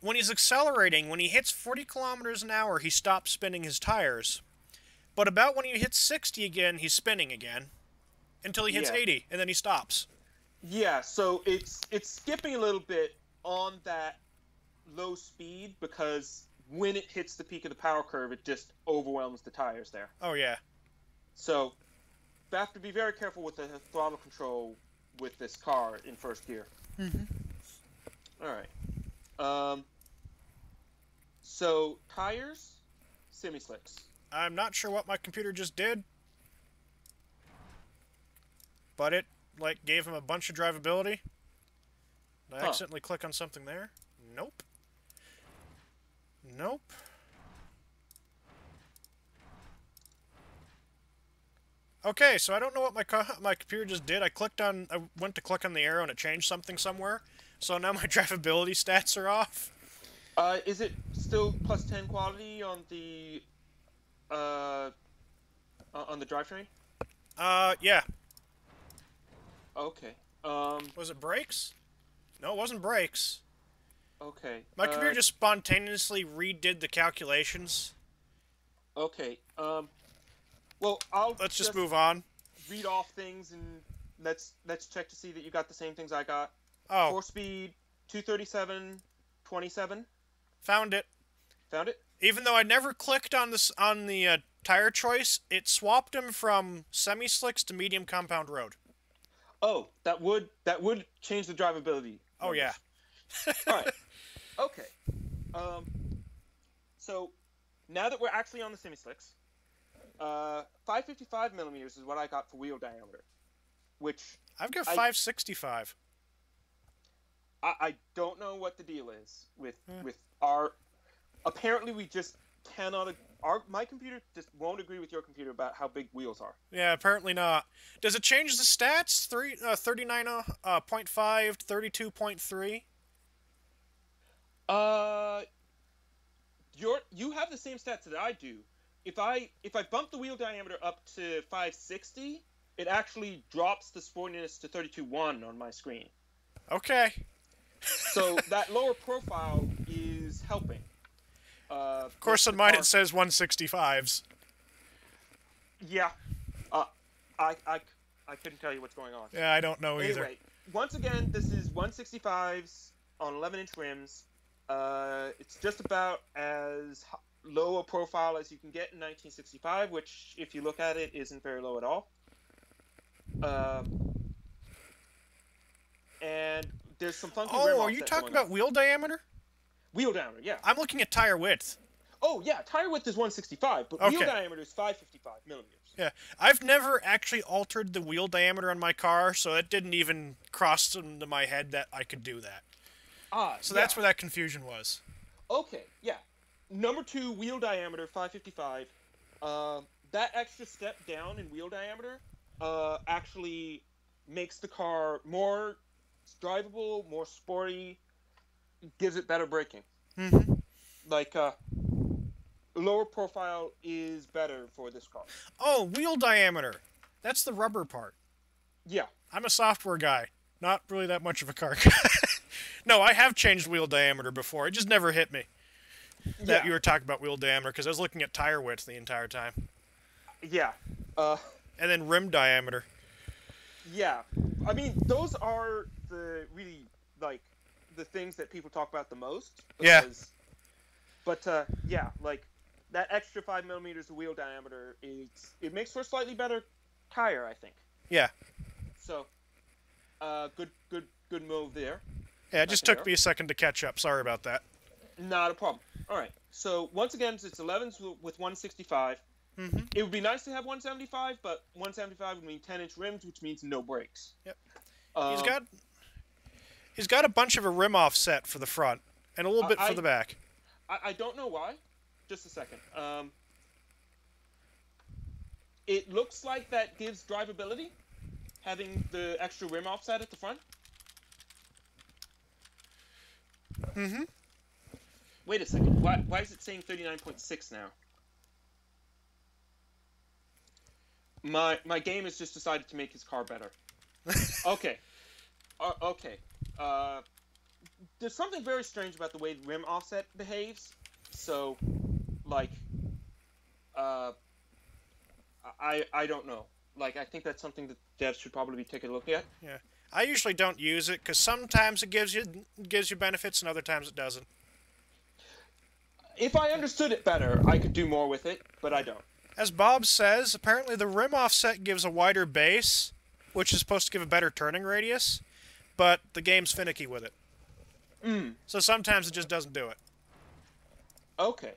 When he's accelerating, when he hits 40 kilometers an hour, he stops spinning his tires. But about when he hits 60 again, he's spinning again. Until he hits 80, and then he stops. Yeah, so it's skipping a little bit on that low speed because when it hits the peak of the power curve, it just overwhelms the tires there. Oh, yeah. So you have to be very careful with the throttle control with this car in first gear. All right. So tires, semi-slicks. I'm not sure what my computer just did, but it gave him a bunch of drivability. Did I accidentally click on something there? Nope. Okay, so I don't know what my computer just did. I went to click on the arrow and it changed something somewhere. So now my drivability stats are off. Is it still plus 10 quality on the drivetrain? Yeah. Okay. Was it brakes? No, it wasn't brakes. Okay. My computer just spontaneously redid the calculations. Okay. Well, Let's just move on. Read off things and let's check to see that you got the same things I got. Oh. 4-speed, 237/27. Found it. Found it? Even though I never clicked on the tire choice, it swapped them from semi-slicks to medium compound road. Oh, that would change the drivability. Oh yeah. All right. Okay. So now that we're actually on the semi-slicks, 555 millimeters is what I got for wheel diameter, which I've got 565. I don't know what the deal is with our. Apparently, we just cannot. My computer just won't agree with your computer about how big wheels are. Yeah, apparently not. Does it change the stats? 39.5, 32.3. You have the same stats that I do. If I bump the wheel diameter up to 560, it actually drops the sportiness to 32.1 on my screen. Okay. So that lower profile is helping. Of course, on mine it says 165s. Yeah. I couldn't tell you what's going on. Yeah, I don't know either. Anyway, once again, this is 165s on 11-inch rims. It's just about as low a profile as you can get in 1965, which, if you look at it, isn't very low at all. And there's some funky rim are you talking about wheel diameter? Wheel diameter, yeah. I'm looking at tire width. Oh, yeah, tire width is 165, but wheel diameter is 555 millimeters. Yeah, I've never actually altered the wheel diameter on my car, so it didn't even cross into my head that I could do that. So that's where that confusion was. Okay, yeah. Number 2, wheel diameter, 555. That extra step down in wheel diameter actually makes the car more drivable, more sporty, gives it better braking. Mm-hmm. Like, lower profile is better for this car. Oh, wheel diameter. That's the rubber part. Yeah. I'm a software guy. Not really that much of a car guy. No, I have changed wheel diameter before. It just never hit me that you were talking about wheel diameter, because I was looking at tire width the entire time. Yeah. And then rim diameter. Yeah. I mean, those are the really, like, the things that people talk about the most. Because, yeah. But, yeah, like, that extra 5 millimeters of wheel diameter, it makes for a slightly better tire, I think. Yeah. So, good move there. Yeah, it just took me a second to catch up. Sorry about that. Not a problem. All right. So, once again, it's 11s with 165. Mm-hmm. It would be nice to have 175, but 175 would mean 10-inch rims, which means no brakes. Yep. He's got a bunch of a rim offset for the front and a little bit for the back. I don't know why. Just a second. It looks like that gives drivability, having the extra rim offset at the front. Mm-hmm. Wait a second. Why is it saying 39.6 now? My game has just decided to make his car better. Okay. Okay. There's something very strange about the way the rim offset behaves. So, like, I don't know. Like, I think that's something that devs should probably be taking a look at. Yeah. I usually don't use it because sometimes it gives you benefits and other times it doesn't. If I understood it better, I could do more with it, but I don't. As Bob says, apparently the rim offset gives a wider base, which is supposed to give a better turning radius, but the game's finicky with it. So sometimes it just doesn't do it. Okay.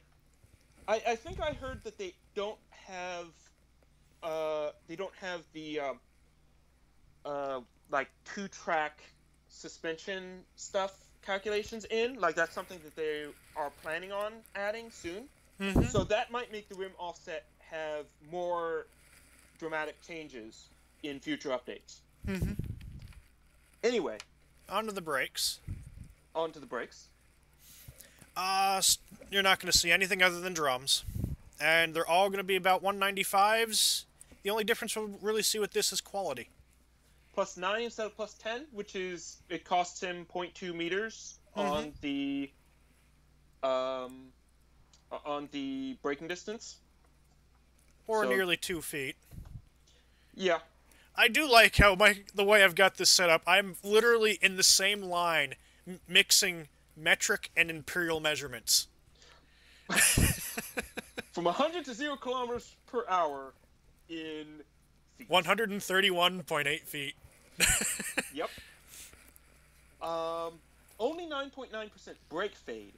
I think I heard that they don't have the like 2-track suspension stuff calculations in. Like, that's something that they are planning on adding soon. Mm-hmm. So that might make the rim offset have more dramatic changes in future updates. Mm-hmm. Anyway. On to the brakes. onto the brakes. You're not going to see anything other than drums. And they're all going to be about 195s. The only difference we'll really see with this is quality. +9 instead of +10, which is, it costs him 0.2 meters on the braking distance. Or nearly 2 feet. Yeah. I do like how the way I've got this set up, I'm literally in the same line mixing metric and imperial measurements. From 100 to 0 kilometers per hour in feet. 131.8 feet. Yep. Only 9.9% brake fade.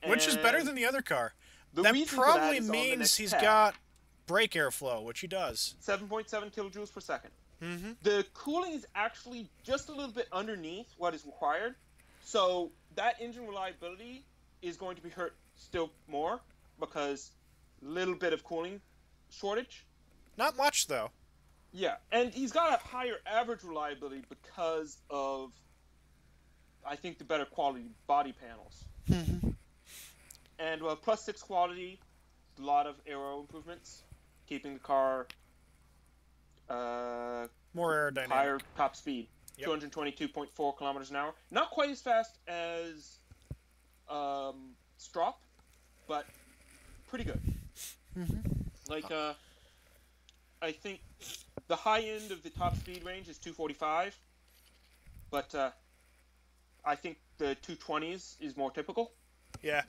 Which is better than the other car. That probably means he's got brake airflow, which he does. 7.7 kilojoules per second. The cooling is actually just a little bit underneath what is required. So that engine reliability is going to be hurt still more because a little bit of cooling shortage. Not much, though. Yeah, and he's got a higher average reliability because of, I think, the better quality body panels. And +6 quality, a lot of aero improvements, keeping the car more aerodynamic. Higher top speed, 222.4 kilometers an hour. Not quite as fast as Strop, but pretty good. Like, I think the high end of the top speed range is 245, but I think the 220s is more typical. Yeah.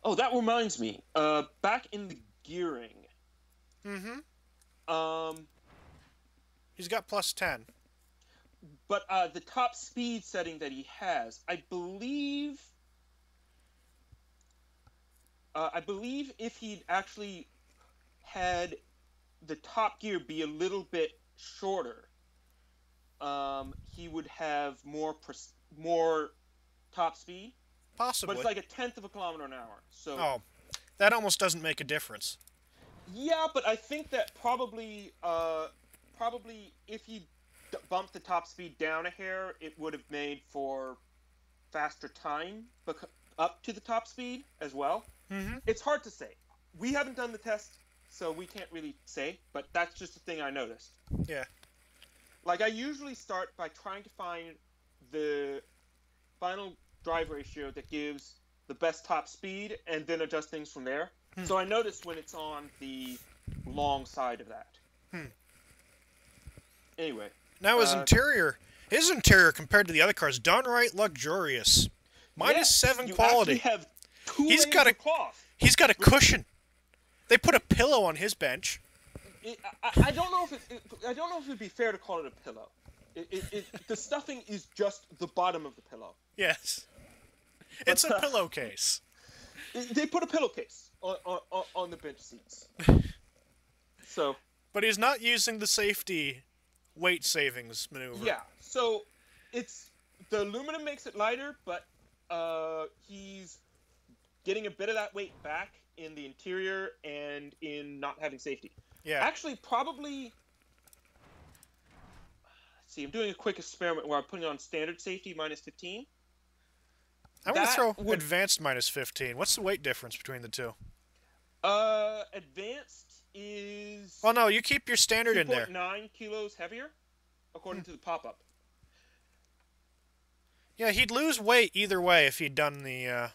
Oh, that reminds me. Back in the gearing. He's got +10. But the top speed setting that he has, I believe if he'd actually had the top gear be a little bit shorter, he would have more top speed. Possibly. But it's like 1/10 of a kilometer an hour. So. Oh, that almost doesn't make a difference. Yeah, but I think that probably if he bumped the top speed down a hair, it would have made for faster time up to the top speed as well. It's hard to say. We haven't done the test, so we can't really say, but that's just a thing I noticed. Yeah. Like, I usually start by trying to find the final drive ratio that gives the best top speed and then adjust things from there. So I noticed when it's on the long side of that. Anyway. Now his interior compared to the other cars, downright luxurious. -7 quality. Have he's got a cloth. He's got a cushion. They put a pillow on his bench. I don't know if it'd be fair to call it a pillow. The stuffing is just the bottom of the pillow. Yes. It's a pillowcase. They put a pillowcase on the bench seats. So. But he's not using the safety weight savings maneuver. Yeah. So the aluminum makes it lighter, but he's getting a bit of that weight back in the interior and in not having safety. Yeah. Actually, probably. Let's see. I'm doing a quick experiment where I'm putting on standard safety -15. I'm going to throw advanced -15. What's the weight difference between the two? Advanced is... Well, no, you keep your standard in there. 2.9 kilos heavier, according to the pop-up. Yeah, he'd lose weight either way if he'd done the...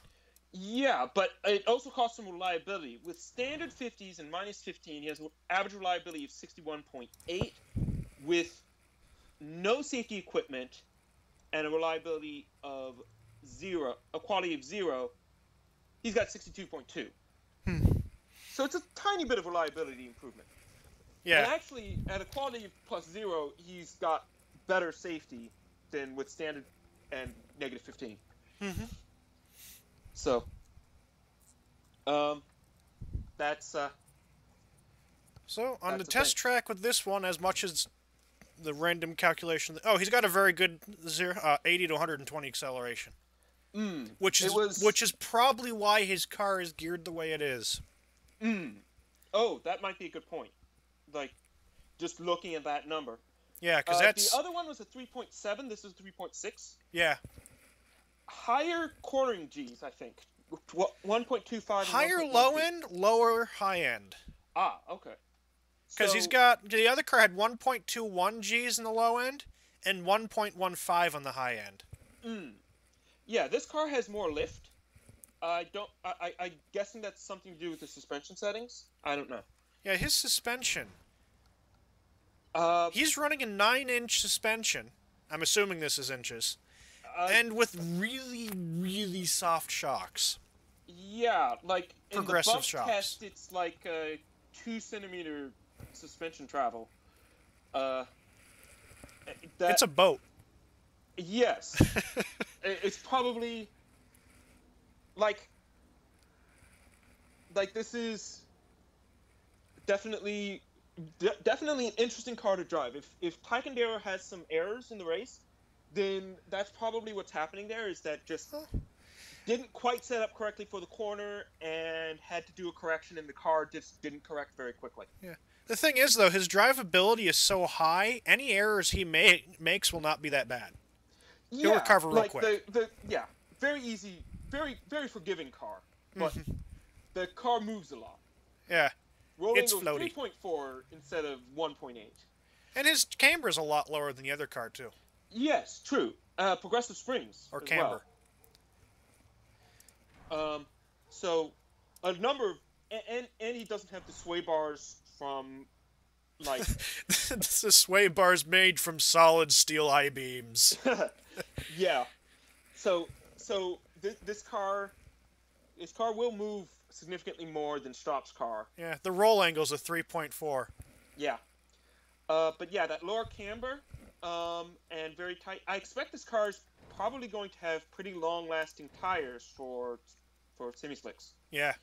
Yeah, but it also costs him reliability. With standard 50s and -15, he has an average reliability of 61.8. With no safety equipment and a reliability of 0, a quality of 0, he's got 62.2. So it's a tiny bit of reliability improvement. Yeah. And actually, at a quality of +0, he's got better safety than with standard and -15. So, that's So on the test track with this one, as much as the random calculation, he's got a very good 80 to 120 acceleration. Which is probably why his car is geared the way it is. Oh, that might be a good point. Like, just looking at that number. Yeah, because that's... The other one was a 3.7. This is 3.6. Yeah. Higher cornering Gs, I think. 1.25. Higher low end, lower high end. Ah, okay. Because he's got... The other car had 1.21 Gs in the low end and 1.15 on the high end. Yeah, this car has more lift. I'm guessing that's something to do with the suspension settings. I don't know. Yeah, his suspension. He's running a 9-inch suspension. I'm assuming this is inches. And with really, really soft shocks. Yeah, like in the bump shocks. test, it's like a 2-centimeter suspension travel. It's a boat. Yes. It's probably like this is definitely an interesting car to drive. If Tycoon has some errors in the race, then that's probably what's happening there, is that just didn't quite set up correctly for the corner and had to do a correction, and the car just didn't correct very quickly. Yeah. The thing is, though, his drivability is so high, any errors he makes will not be that bad. He'll recover real quick. Yeah, very easy, very, very forgiving car, but the car moves a lot. Yeah, Rolling it's floaty. 3.4 instead of 1.8. And his camber's a lot lower than the other car, too. Yes, true. Progressive springs or as camber. Well. So a number of... And he doesn't have the sway bars from, like... The sway bars made from solid steel I-beams. Yeah. So this car will move significantly more than Strop's car. Yeah, the roll angle's a 3.4. Yeah. But yeah, that lower camber, and very tight. I expect this car is probably going to have pretty long-lasting tires for semi-slicks. Yeah.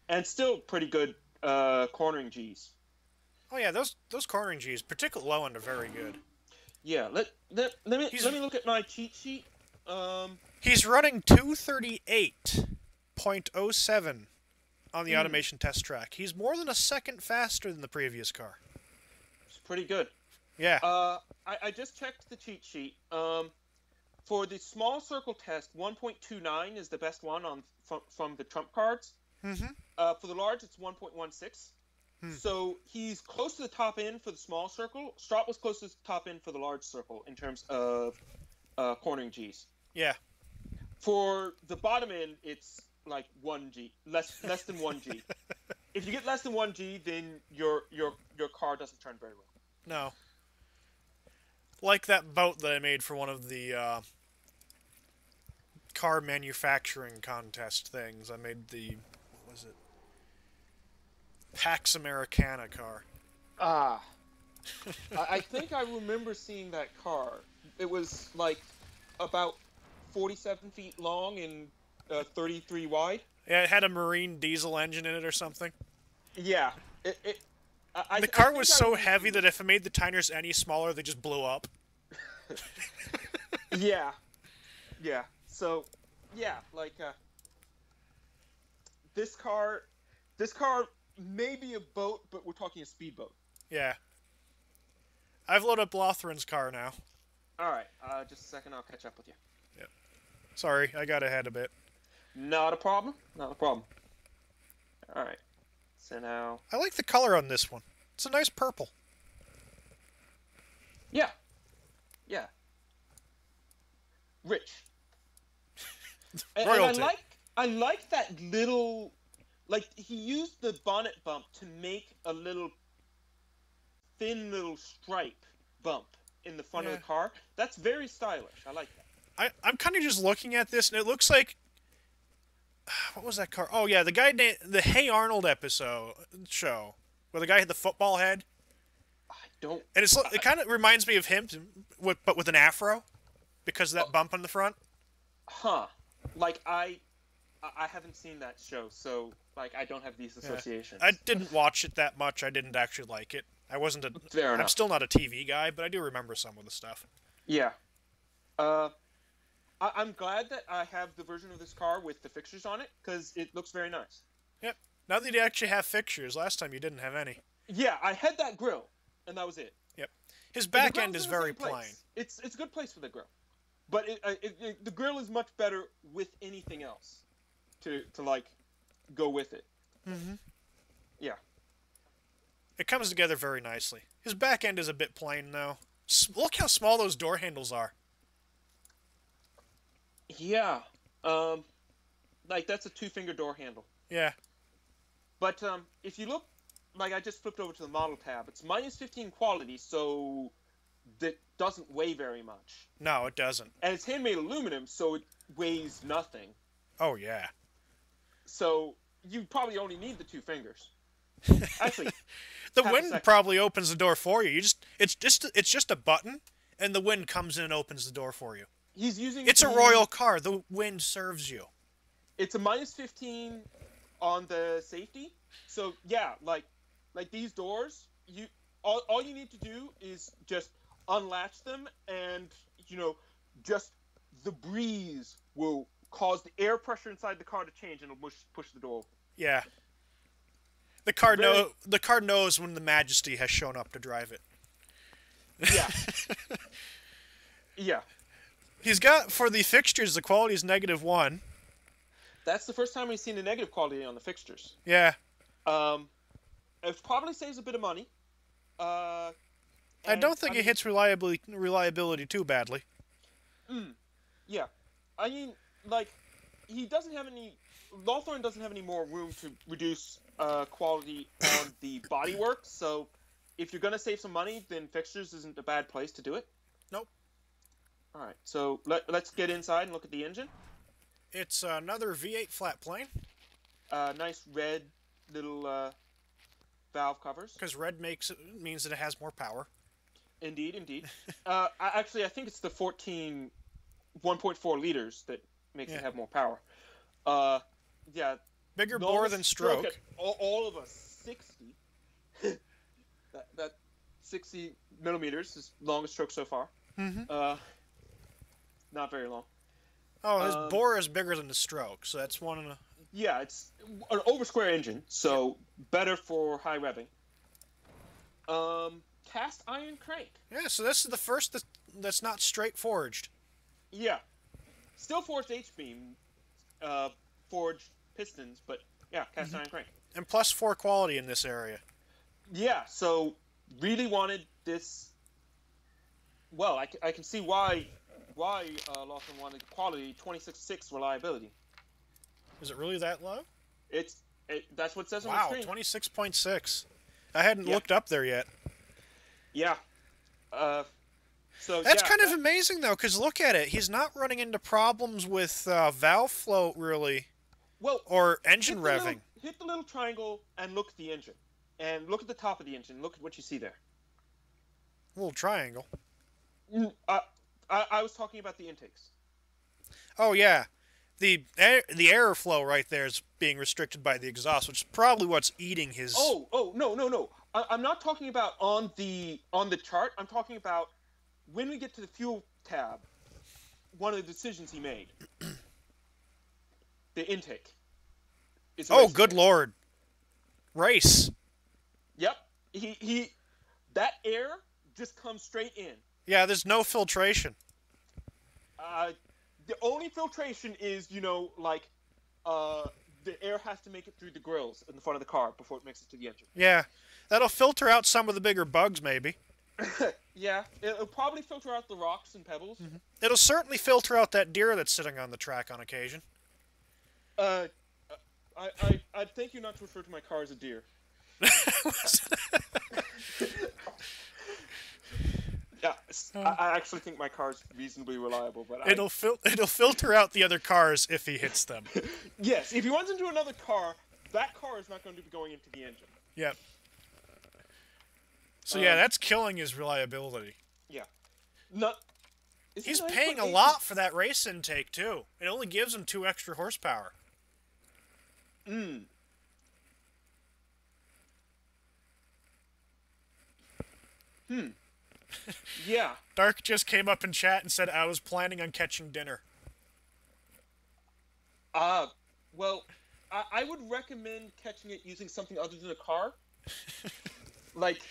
And still pretty good cornering Gs. Oh yeah, those cornering Gs, particularly low end, are very good. Yeah, let me look at my cheat sheet. He's running 238.07 on the automation test track. He's more than a second faster than the previous car. It's pretty good. Yeah. I just checked the cheat sheet. For the small circle test, 1.29 is the best one from the trump cards. For the large, it's 1.16. So he's close to the top end for the small circle. Strop was close to the top end for the large circle in terms of cornering Gs. Yeah. For the bottom end, it's like 1 G, less than 1 G. If you get less than 1 G, then your car doesn't turn very well. No. Like that boat that I made for one of the car manufacturing contest things. I made the, what was it? Pax Americana car. Ah. I think I remember seeing that car. It was like about 47 feet long and 33 wide. Yeah, it had a marine diesel engine in it or something. Yeah. The car was so heavy that if I made the tires any smaller, they just blew up. Yeah. Yeah. So, yeah, like, this car may be a boat, but we're talking a speedboat. Yeah. I've loaded up Lothrin's car now. Alright, just a second, I'll catch up with you. Yep. Sorry, I got ahead a bit. Not a problem. Not a problem. Alright. So now... I like the color on this one. It's a nice purple. Yeah. Yeah. Rich. Royalty. And I like that little... Like, he used the bonnet bump to make a little thin little stripe bump in the front of the car. That's very stylish. I like that. I'm kind of just looking at this, and it looks like... What was that car? Oh, yeah, the guy named... The Hey Arnold show, where the guy had the football head. I don't... And it kind of reminds me of him, but with an afro, because of that bump on the front. Huh. Like, I haven't seen that show, so, like, I don't have these associations. I didn't watch it that much. I didn't actually like it. I wasn't a... Fair enough. I'm still not a TV guy, but I do remember some of the stuff. Yeah. I'm glad that I have the version of this car with the fixtures on it, because it looks very nice. Yep. Now that you actually have fixtures, last time you didn't have any. Yeah, I had that grill, and that was it. Yep. His back grill's end is in the very same place. plain. It's a good place for the grill, but the grill is much better with anything else to like go with it. Mm-hmm. Yeah. It comes together very nicely. His back end is a bit plain, though. Look how small those door handles are. Yeah. Like, that's a 2-finger door handle. Yeah. But if you look, like, I just flipped over to the model tab. It's -15 quality, so that doesn't weigh very much. No, it doesn't. And it's handmade aluminum, so it weighs nothing. Oh, yeah. So you probably only need the 2 fingers. Actually, the wind probably opens the door for you. It's just a button, and the wind comes in and opens the door for you. He's using. It's a royal car. The wind serves you. It's a -15 on the safety. So yeah, like these doors, all you need to do is just unlatch them, and just the breeze will cause the air pressure inside the car to change, and it'll push the door open. Yeah. The car knows when the Majesty has shown up to drive it. Yeah. Yeah. He's got, for the fixtures, the quality is -1. That's the first time we've seen a negative quality on the fixtures. Yeah. It probably saves a bit of money. I don't think it hits reliability too badly. Yeah. I mean, like, he doesn't have any... Lawthorne doesn't have any more room to reduce quality on the bodywork, so if you're going to save some money, then fixtures isn't a bad place to do it. Nope. Alright, so let's get inside and look at the engine. It's another V8 flat plane. Nice red little valve covers. Because red means that it has more power. Indeed, indeed. Actually, I think it's the 1.4 liters that makes it have more power. Yeah. Bigger bore than stroke. All of us 60. that 60 millimeters is longest stroke so far. Mm-hmm. Not very long. Oh, his bore is bigger than the stroke, so that's one of the... Yeah, it's an over-square engine, so better for high revving. Cast iron crank. Yeah, so this is the first that's not straight forged. Yeah. Still forged H-beam, forged pistons, but yeah, cast iron crank. And +4 quality in this area. Yeah, so really wanted this... Well, I can see why Lawson wanted quality, 26.6 reliability. Is it really that low? That's what it says on the screen. Wow, 26.6. I hadn't looked up there yet. Yeah. That's kind of amazing, though, because look at it. He's not running into problems with valve flow, really, or engine revving. Hit the little triangle and look at the engine. And look at the top of the engine. Look at what you see there. Little triangle. I was talking about the intakes. Oh, yeah. The airflow right there is being restricted by the exhaust, which is probably what's eating his... Oh, no. I'm not talking about on the chart. I'm talking about when we get to the fuel tab, one of the decisions he made. The intake. Oh, good lord. Race. Yep. That air just comes straight in. Yeah, there's no filtration. The only filtration is, the air has to make it through the grills in the front of the car before it makes it to the engine. Yeah. That'll filter out some of the bigger bugs, maybe. Yeah. It'll probably filter out the rocks and pebbles. Mm-hmm. It'll certainly filter out that deer that's sitting on the track on occasion. I'd thank you not to refer to my car as a deer. Yeah, I actually think my car's reasonably reliable, but it'll filter out the other cars if he hits them. Yes, if he runs into another car, that car is not going to be going into the engine. Yep. So yeah, that's killing his reliability. Yeah. He's paying a lot for that race intake too. It only gives him 2 extra horsepower. Yeah. Dark just came up in chat and said, I was planning on catching dinner. Well, I would recommend catching it using something other than a car. Like,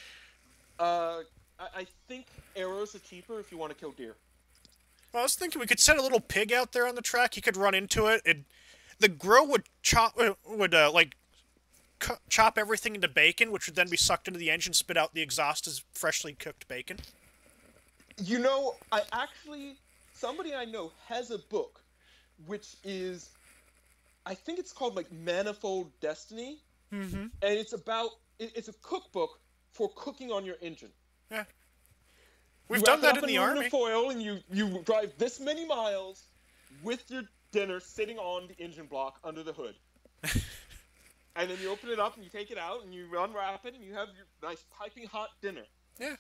I think arrows are cheaper if you want to kill deer. Well, I was thinking we could set a little pig out there on the track. He could run into it. The grill would chop chop everything into bacon, which would then be sucked into the engine, spit out the exhaust as freshly cooked bacon. You know, somebody I know has a book, which is, I think it's called like Manifold Destiny, Mm-hmm. and it's a cookbook for cooking on your engine. Yeah. We've done that in the Army. You wrap it up in aluminum foil, and you drive this many miles with your dinner sitting on the engine block under the hood. And then you open it up, and you take it out, and you unwrap it, and you have your nice piping hot dinner. Yeah.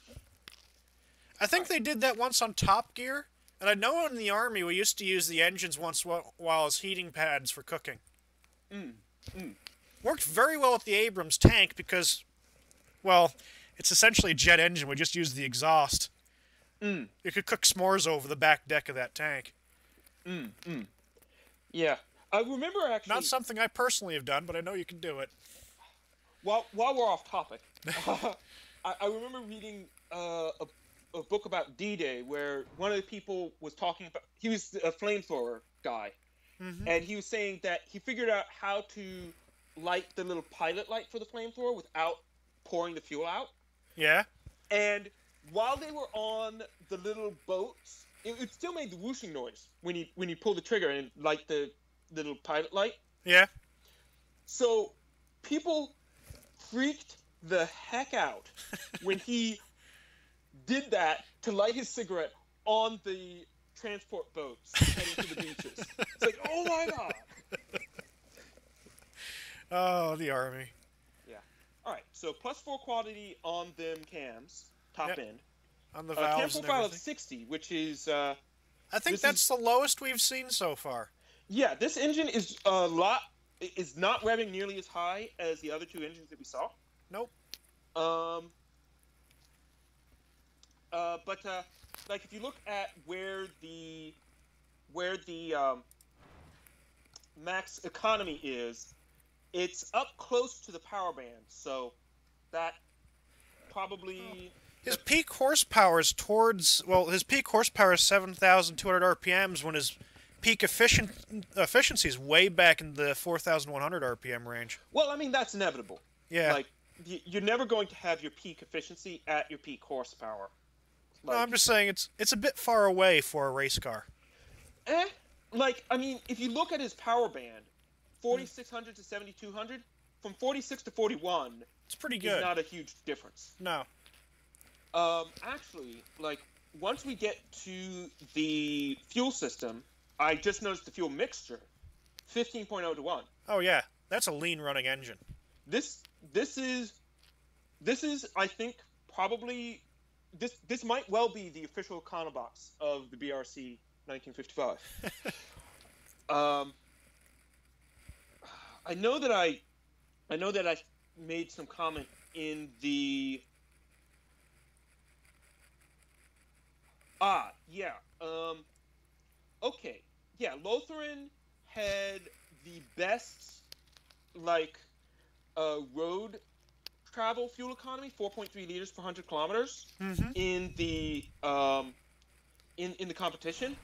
I think they did that once on Top Gear, and I know in the Army we used to use the engines once while as heating pads for cooking. Worked very well with the Abrams tank because, well, it's essentially a jet engine. We just use the exhaust. You could cook s'mores over the back deck of that tank. Yeah. I remember actually... Not something I personally have done, but I know you can do it. While we're off topic, I remember reading a book about D-Day where one of the people was talking about... He was a flamethrower guy. Mm-hmm. And he was saying that he figured out how to light the little pilot light for the flamethrower without pouring the fuel out. Yeah. And while they were on the little boats, it still made the whooshing noise when you pull the trigger and light the little pilot light. Yeah. So people freaked the heck out when he did that to light his cigarette on the transport boats heading to the beaches. It's like, oh my god. Oh, the Army. Yeah. All right. So +4 quality on them cams, top end. On the valves cam profile of 60, which is. I think that's the lowest we've seen so far. Yeah, this engine is is not revving nearly as high as the other two engines that we saw. Nope. But like if you look at where the max economy is, it's up close to the power band, so that probably... His peak horsepower is his peak horsepower is 7,200 RPMs when his peak efficiency is way back in the 4,100 RPM range. Well, I mean, that's inevitable. Yeah. Like, you're never going to have your peak efficiency at your peak horsepower. Like, no, I'm just saying it's a bit far away for a race car. Like, I mean, if you look at his power band, 4,600 to 7,200, from 46 to 41... It's pretty good. It's not a huge difference. No. Actually, like, once we get to the fuel system, I just noticed the fuel mixture, 15.0 to 1. Oh yeah, that's a lean running engine. This is I think probably this might well be the official econobox of the BRC 1955. I know that I made some comment in the yeah. Okay. Yeah, Lotharen had the best, like, road travel fuel economy, 4.3 liters per 100 kilometers in the in the competition,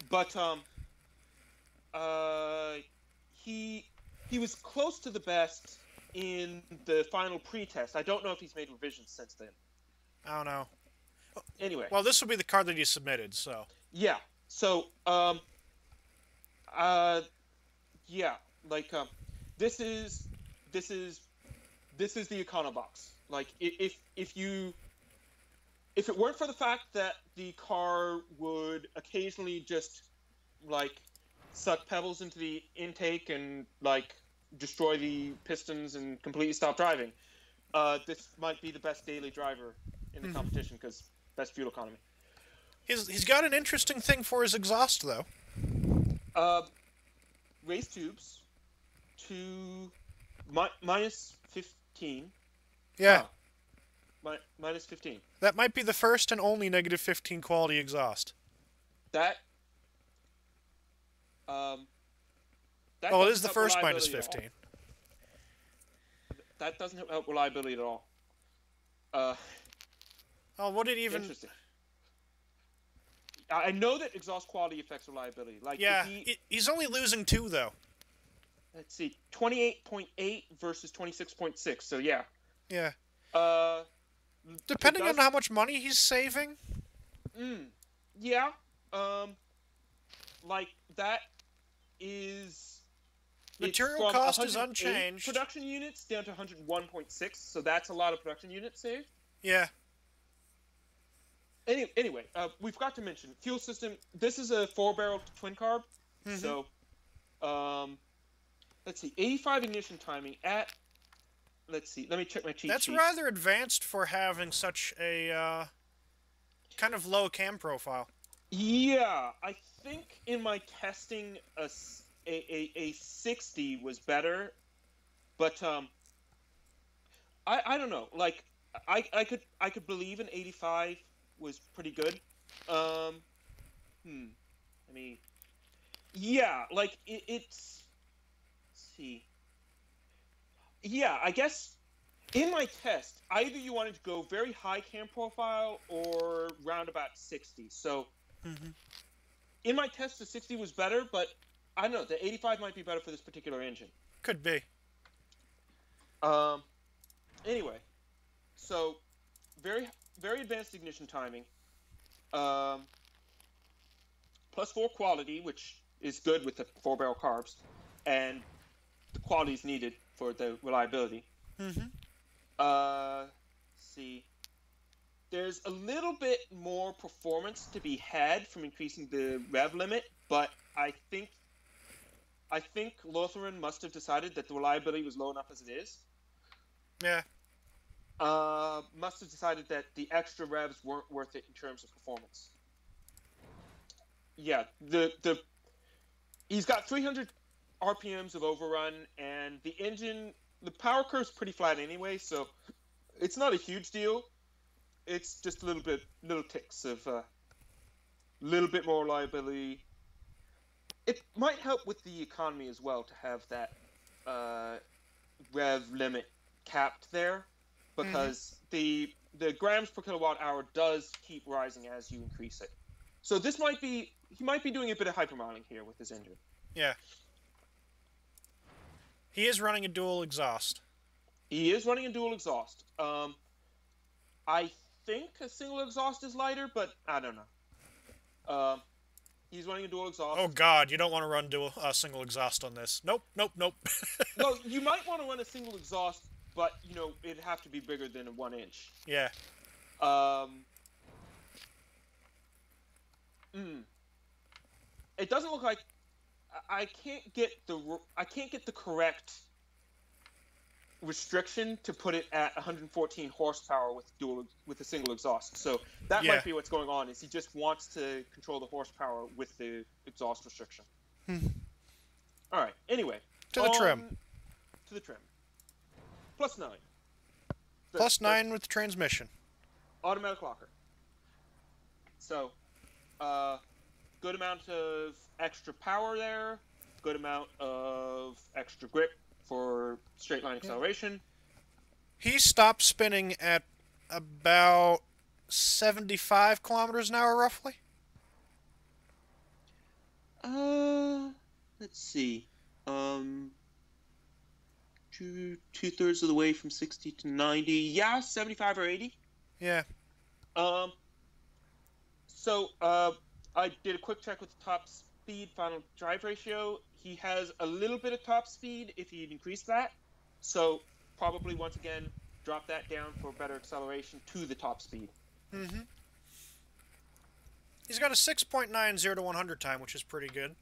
but he was close to the best in the final pre-test. I don't know if he's made revisions since then. I don't know. Anyway. Well, this will be the car that you submitted, so. Yeah. So, yeah, like, this is the econobox. Like, if it weren't for the fact that the car would occasionally just, like, suck pebbles into the intake and, like, destroy the pistons and completely stop driving, this might be the best daily driver in the competition because best fuel economy. He's got an interesting thing for his exhaust, though. Race tubes to minus 15. Yeah. Minus 15. That might be the first and only negative 15 quality exhaust. That well, it is the first minus 15. That doesn't help reliability at all. Oh, what did even... Interesting. I know that exhaust quality affects reliability. Like, yeah, he's only losing 2, though. Let's see, 28.8 versus 26.6. So yeah. Yeah. Uh, Depending on how much money he's saving. Yeah. Like that is. Material cost is unchanged. Production units down to 101.6. So that's a lot of production units saved. Yeah. Anyway, we've got to mention fuel system. This is a 4-barrel twin carb. So, let's see, 85 ignition timing at. Let's see. Let me check my cheat sheet. That's rather advanced for having such a kind of low cam profile. Yeah, I think in my testing a 60 was better, but I don't know. Like I could believe an 85 was pretty good. I mean, yeah, like it's. Let's see. Yeah, I guess in my test, either you wanted to go very high cam profile or round about 60. So in my test, the 60 was better, but I don't know. The 85 might be better for this particular engine. Could be. Anyway, so very advanced ignition timing. +4 quality, which is good with the 4-barrel carbs, and the quality is needed for the reliability. See, there's a little bit more performance to be had from increasing the rev limit, but I think Lothringen must have decided that the reliability was low enough as it is. Yeah. Must have decided that the extra revs weren't worth it in terms of performance. Yeah, he's got 300 RPMs of overrun, and the engine, the power curve's pretty flat anyway, so it's not a huge deal. It's just little ticks of little bit more reliability. It might help with the economy as well to have that rev limit capped there, because the grams per kilowatt hour does keep rising as you increase it. So he might be doing a bit of hypermiling here with his engine. Yeah. He is running a dual exhaust. He is running a dual exhaust. I think a single exhaust is lighter, but I don't know. He's running a dual exhaust. Oh God, you don't want to run single exhaust on this. Nope. Well, you might want to run a single exhaust, but it'd have to be bigger than a 1 inch. Yeah. It doesn't look like I can't get the correct restriction to put it at 114 horsepower with a single exhaust. So that might be what's going on. Is he just wants to control the horsepower with the exhaust restriction? All right. Anyway, to the trim. +9. +9 with the transmission. Automatic locker. So, good amount of extra power there. Good amount of extra grip for straight line acceleration. He stopped spinning at about 75 kilometers an hour, roughly. Let's see. Two-thirds of the way from 60 to 90. Yeah, 75 or 80. Yeah. So, I did a quick check with the top speed final drive ratio. He has a little bit of top speed if he'd increase that. So, probably once again, drop that down for better acceleration to the top speed. He's got a 6.90 to 100 time, which is pretty good.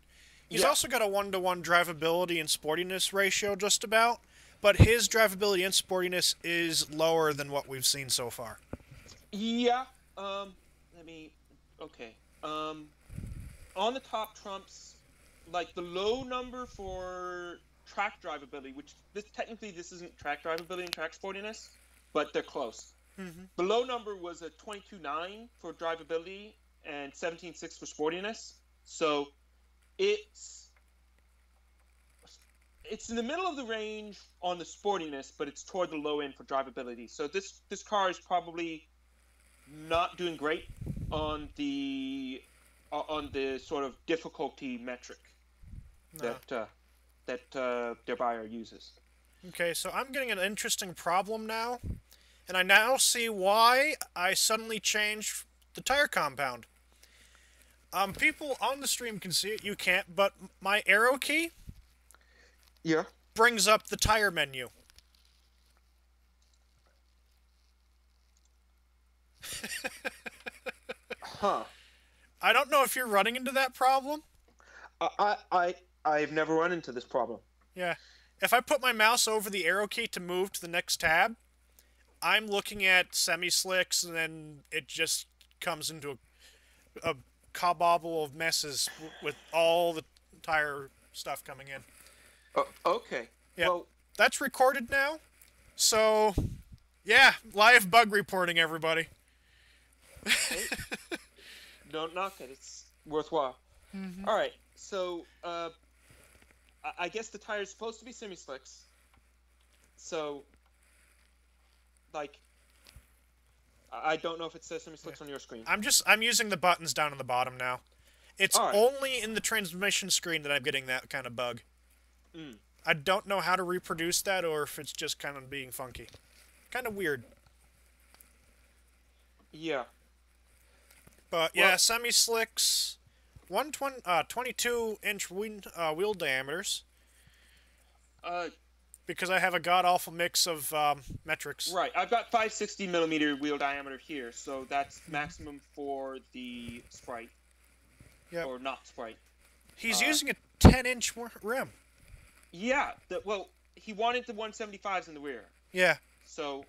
He's also got a 1-to-1 drivability and sportiness ratio just about, but his drivability and sportiness is lower than what we've seen so far. Yeah. Okay. On the top trumps, like the low number for track drivability, which this isn't track drivability and track sportiness, but they're close. The low number was a 22.9 for drivability and 17.6 for sportiness. So it's in the middle of the range on the sportiness, but it's toward the low end for drivability. So this car is probably not doing great on the sort of difficulty metric No. that their buyer uses. Okay, so I'm getting an interesting problem now, and I now see why I suddenly changed the tire compound. People on the stream can see it, you can't, but my arrow key Yeah. brings up the tire menu. Huh. I don't know if you're running into that problem. I've never run into this problem. Yeah. If I put my mouse over the arrow key to move to the next tab, I'm looking at semi-slicks, and then it just comes into a cobobble of messes with all the tire stuff coming in. Okay. Yeah. Well, that's recorded now. So, yeah, live bug reporting, everybody. hey, don't knock it. It's worthwhile. Mm-hmm. All right. So, I guess the tire's supposed to be semi-slicks. So, like, I don't know if it says semi-slicks on your screen. I'm using the buttons down on the bottom now. It's right. only in the transmission screen that I'm getting that kind of bug. I don't know how to reproduce that, or if it's just kind of being funky. Kind of weird. Yeah. But yeah, semi-slicks, 22-inch wheel diameters. Because I have a god-awful mix of metrics. Right. I've got 560mm wheel diameter here, so that's maximum for the Sprite. Yep. Or not Sprite. He's using a 10-inch rim. Yeah. Well, he wanted the 175s in the rear. Yeah. So,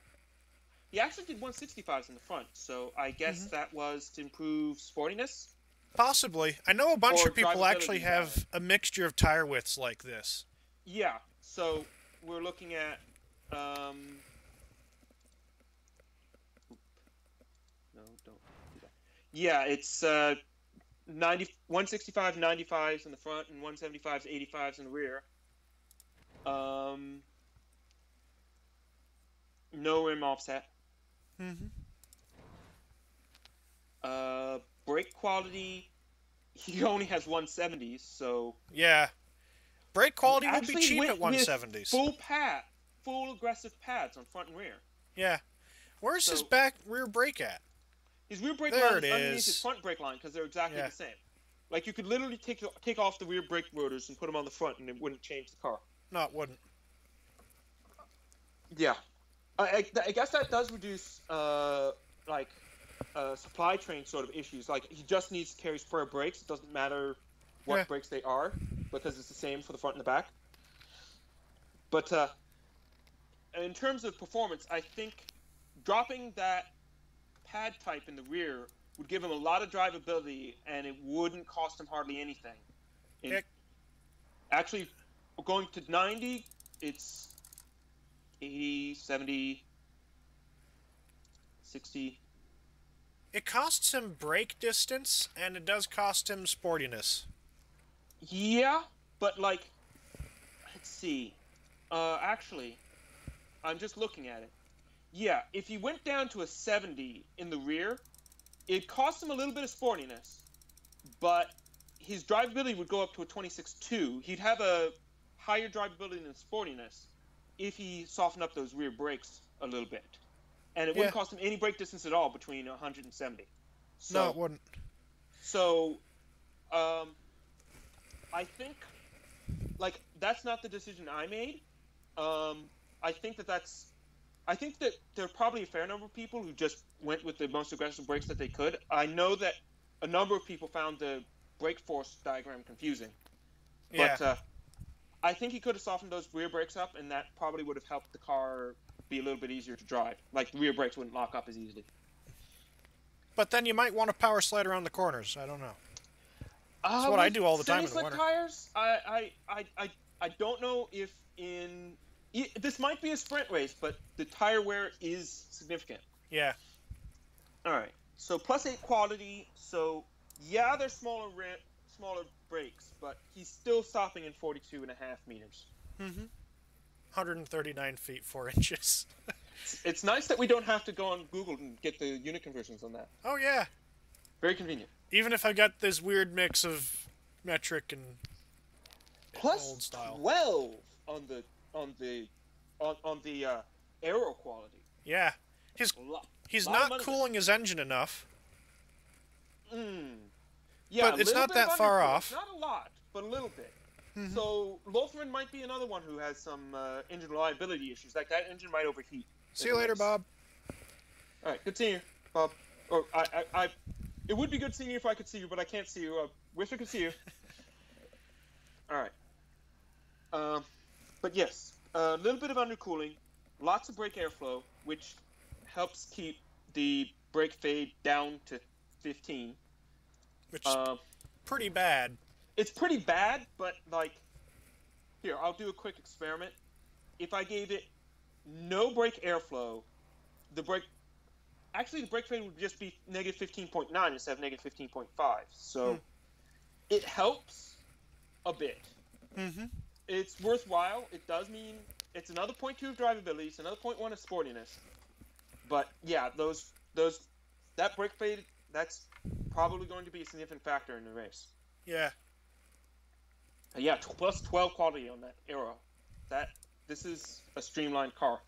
he actually did 165s in the front, so I guess that was to improve sportiness? Possibly. I know a bunch of people actually have better. a mixture of tire widths like this. Yeah. So, we're looking at, no, don't do that. Yeah, it's 165 95s in the front and 175s 85s in the rear. No rim offset. Brake quality, he only has 170s, so yeah, brake quality would be cheap at 170s. Full aggressive pads on front and rear. Yeah, where's his rear brake at? His rear brake line is underneath his front brake line because they're exactly the same. Like, you could literally take off the rear brake rotors and put them on the front, and it wouldn't change the car. No, it wouldn't. Yeah, I guess that does reduce supply chain sort of issues. Like, he just needs to carry spare brakes. It doesn't matter what brakes they are, because it's the same for the front and the back. But in terms of performance, I think dropping that pad type in the rear would give him a lot of drivability, and it wouldn't cost him hardly anything. Actually, going to 90, it's 80, 70, 60. It costs him brake distance, and it does cost him sportiness. Yeah, but, like, let's see. Actually, I'm just looking at it. Yeah, if he went down to a 70 in the rear, it costs him a little bit of sportiness, but his drivability would go up to a 26.2. He'd have a higher drivability than sportiness if he softened up those rear brakes a little bit. And it wouldn't cost him any brake distance at all between 170. So, no, it wouldn't. So, I think, like, that's not the decision I made. I think that there are probably a fair number of people who just went with the most aggressive brakes that they could. I know that a number of people found the brake force diagram confusing. Yeah. But I think he could have softened those rear brakes up, and that probably would have helped the car be a little bit easier to drive. Like, the rear brakes wouldn't lock up as easily. But then you might want to power slide around the corners. I don't know. That's what I do all the time in the winter. Tires, I don't know if this might be a sprint race, but the tire wear is significant. Yeah. All right. So +8 quality. So yeah, they're smaller brakes, but he's still stopping in 42.5 meters. 139 feet 4 inches. It's nice that we don't have to go on Google and get the unit conversions on that. Oh yeah. Very convenient. Even if I got this weird mix of metric and Plus old style. 12 on the aero quality. Yeah. He's not cooling his engine enough. Yeah, but it's not that far off. Not a lot, but a little bit. So Lothran might be another one who has some engine reliability issues. Like that engine might overheat. See you later, Bob. All right, good seeing you, Bob. Or it would be good seeing you if I could see you, but I can't see you. Wish I could see you. All right. But yes, a little bit of undercooling, lots of brake airflow, which helps keep the brake fade down to 15. Which is pretty bad. It's pretty bad, but like, here, I'll do a quick experiment. If I gave it no brake airflow, the brake fade would just be negative 15.9 instead of negative 15.5. So it helps a bit. It's worthwhile. It does mean it's another 0.2 of drivability, it's another 0.1 of sportiness. But yeah, that brake fade, that's probably going to be a significant factor in the race. Yeah. Yeah, plus 12 quality on that Aero. This is a streamlined car.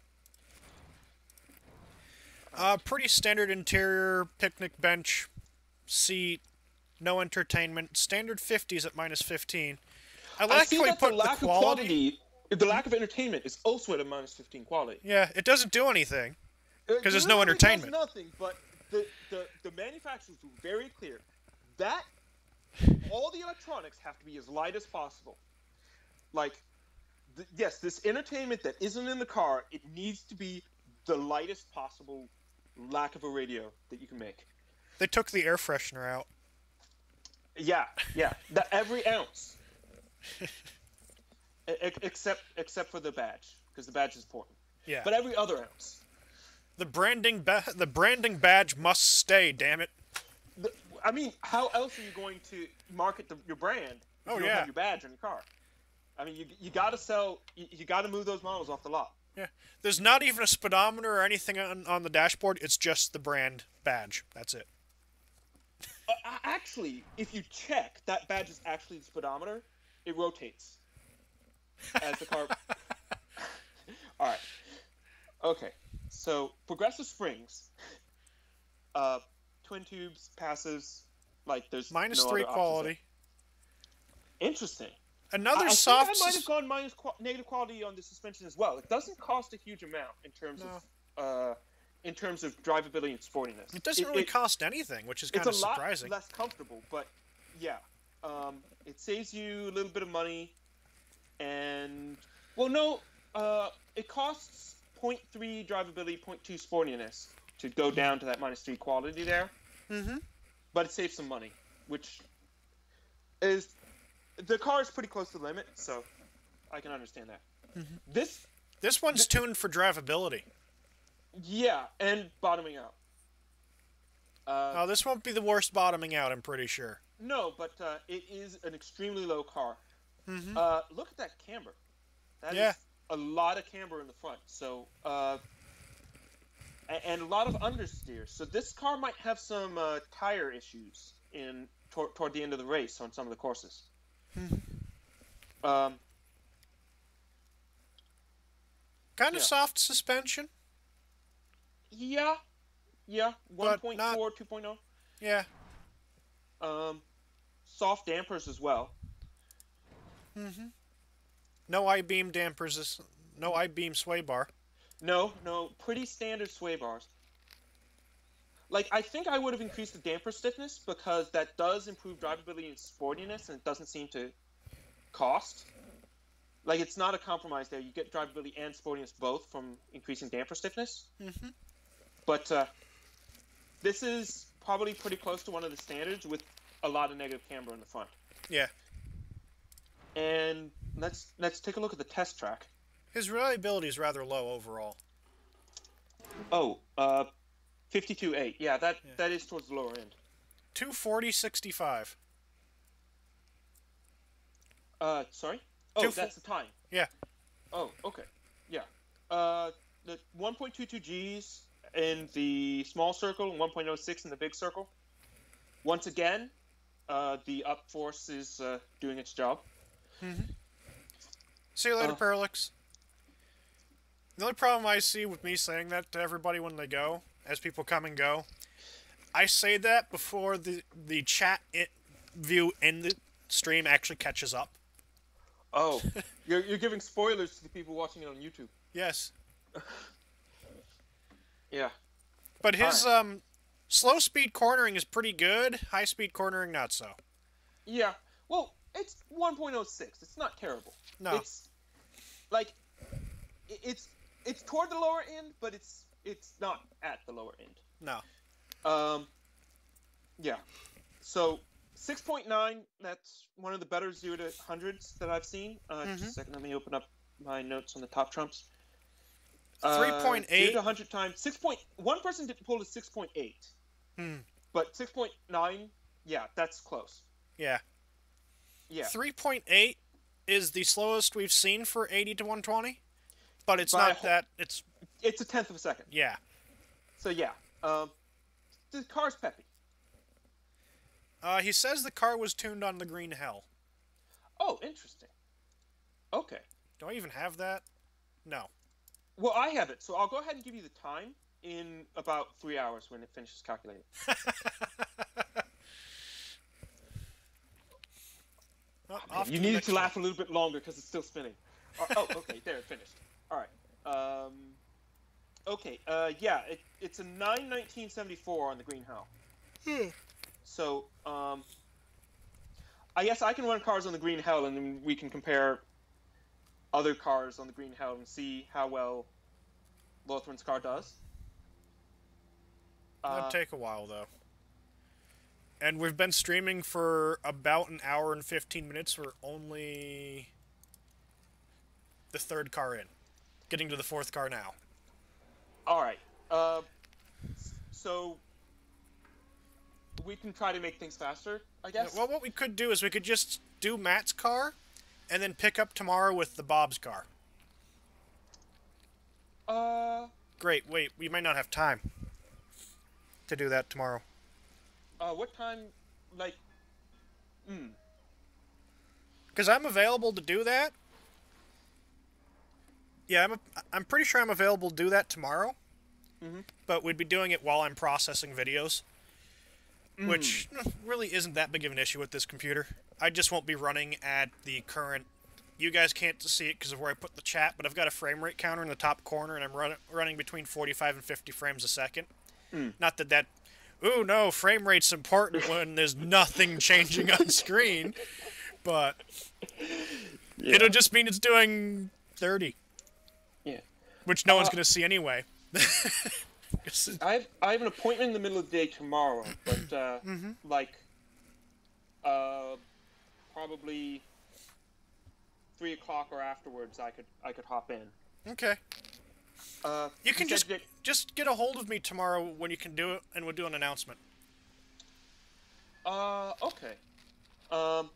Pretty standard interior, picnic bench, seat, no entertainment, standard 50s at minus 15. I like how he put the quality. The lack of entertainment is also at a minus 15 quality. Yeah, it doesn't do anything because there's no entertainment. It does nothing, but the manufacturers were very clear that all the electronics have to be as light as possible. Like, yes, this entertainment that isn't in the car, it needs to be the lightest possible lack of a radio that you can make. They took the air freshener out. Yeah. Every ounce. Except for the badge, because the badge is important. Yeah. But every other ounce. The branding badge must stay. Damn it. I mean, how else are you going to market your brand if you don't have your badge on your car? I mean, you got to sell. You got to move those models off the lot. Yeah. There's not even a speedometer or anything on the dashboard. It's just the brand badge. That's it. Actually, if you check, that badge is actually the speedometer. It rotates as the car. All right. Okay. So progressive springs, twin tubes, passives, like there's minus no 3 other quality. Interesting. Another I soft. think I might have gone negative quality on the suspension as well. It doesn't cost a huge amount in terms of drivability and sportiness. It doesn't really cost anything, which is kind of surprising. It's a lot less comfortable, but yeah, it saves you a little bit of money, and it costs 0.3 drivability, 0.2 sportiness to go down to that minus 3 quality there. But it saves some money, which is. The car is pretty close to the limit, so I can understand that. This one's tuned for drivability. Yeah, and bottoming out. This won't be the worst bottoming out, I'm pretty sure. No, but it is an extremely low car. Look at that camber. That is a lot of camber in the front. So, and a lot of understeer. So this car might have some tire issues toward the end of the race on some of the courses. Kind of soft suspension. Yeah. 1.4, 2.0. Yeah. Soft dampers as well. No I-beam dampers. No I-beam sway bar. No, pretty standard sway bars. Like, I think I would have increased the damper stiffness because that does improve drivability and sportiness, and it doesn't seem to cost. Like, it's not a compromise there. You get drivability and sportiness both from increasing damper stiffness. But this is probably pretty close to one of the standards with a lot of negative camber in the front. Yeah. And let's take a look at the test track. His reliability is rather low overall. Oh, 52.8. Yeah, that is towards the lower end. 240.65. Sorry? Oh, that's the time. Yeah. Oh, okay. Yeah. the 1.22 Gs in the small circle and 1.06 in the big circle. Once again, the up force is doing its job. See you later, Parallax. The only problem I see with me saying that to everybody when they go, as people come and go, I say that before the chat view in the stream actually catches up. Oh, you're giving spoilers to the people watching it on YouTube. Yes. Yeah. But his slow speed cornering is pretty good. High speed cornering not so. Yeah. Well, it's 1.06. It's not terrible. No. It's like it's toward the lower end, but it's not at the lower end. No. Yeah. So 6.9. That's one of the better 0 to 100s that I've seen. Just a second. Let me open up my notes on the top trumps. 3.8. 0 to 100 times 6. One person did pull to 6.8. But 6.9. Yeah, that's close. Yeah. Yeah. 3.8 is the slowest we've seen for 80 to 120, but it's not that. It's a tenth of a second. Yeah. So yeah, the car's peppy. He says the car was tuned on the green hell. Oh, interesting. Okay. Do I even have that? No. Well, I have it, so I'll go ahead and give you the time in about 3 hours when it finishes calculating. You needed to laugh a little bit longer because it's still spinning. Oh, okay, there, it finished. All right. Okay, yeah, it's a 9/1974 on the green hell. So, I guess I can run cars on the green hell, and then we can compare other cars on the green hell and see how well Lothrin's car does. That'd take a while, though. And we've been streaming for about an hour and 15 minutes. We're only the third car in. Getting to the fourth car now. All right. So we can try to make things faster, I guess. Well, what we could do is we could just do Matt's car and then pick up tomorrow with the Bob's car. Great. Wait, we might not have time to do that tomorrow. What time, like, Because I'm available to do that. Yeah, I'm pretty sure I'm available to do that tomorrow. But we'd be doing it while I'm processing videos. Which really isn't that big of an issue with this computer. I just won't be running at the current... You guys can't see it because of where I put the chat, but I've got a frame rate counter in the top corner, and I'm running between 45 and 50 frames a second. Not that... Ooh, no, frame rate's important when there's nothing changing on screen. But it'll just mean it's doing 30. Yeah. Which no one's going to see anyway. I have an appointment in the middle of the day tomorrow, but like probably 3 o'clock or afterwards, I could hop in. Okay. You can just get a hold of me tomorrow when you can do it, and we'll do an announcement. Okay. All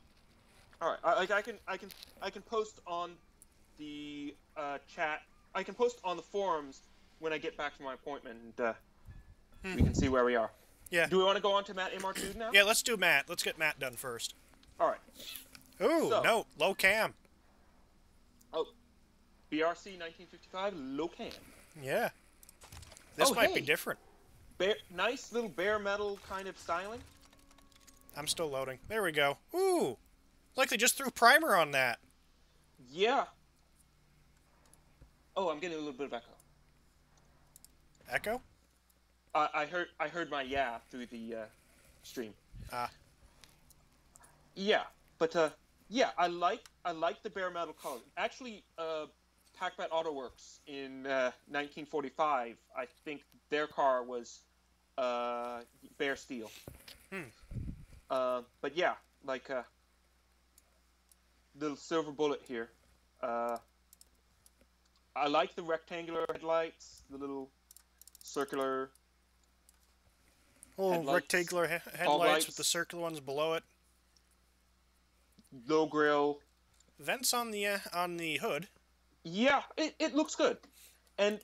right. I can post on the chat. I can post on the forums when I get back from my appointment, and we can see where we are. Yeah. Do we want to go on to Matt MR2 now? Yeah, let's do Matt. Let's get Matt done first. All right. Ooh, no, low cam. Oh, BRC 1955 low cam. Yeah. This might be different. Nice little bare metal kind of styling. I'm still loading. There we go. Ooh, like they just threw primer on that. Yeah. Oh, I'm getting a little bit of echo. Echo? I heard my yeah through the stream. Yeah, but yeah, I like the bare metal color. Actually, Packbat Autoworks in 1945, I think their car was bare steel. But yeah, like little silver bullet here. I like the rectangular headlights, the little circular rectangular headlights with the circular ones below it. Low grill. Vents on the hood. Yeah, it looks good. And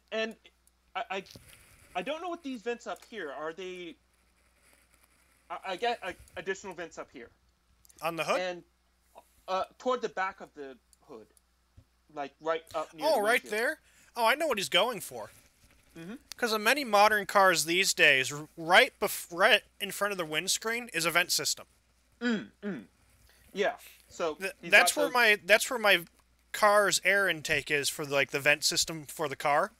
I don't know what these vents up here are. They I get additional vents up here On the hood? and toward the back of the hood, like right up near. Oh, the right windshield. there? Oh, I know what he's going for. Mm-hmm. Because in many modern cars these days, right in front of the windscreen is a vent system. Yeah. So That's where my car's air intake is for like the vent system for the car,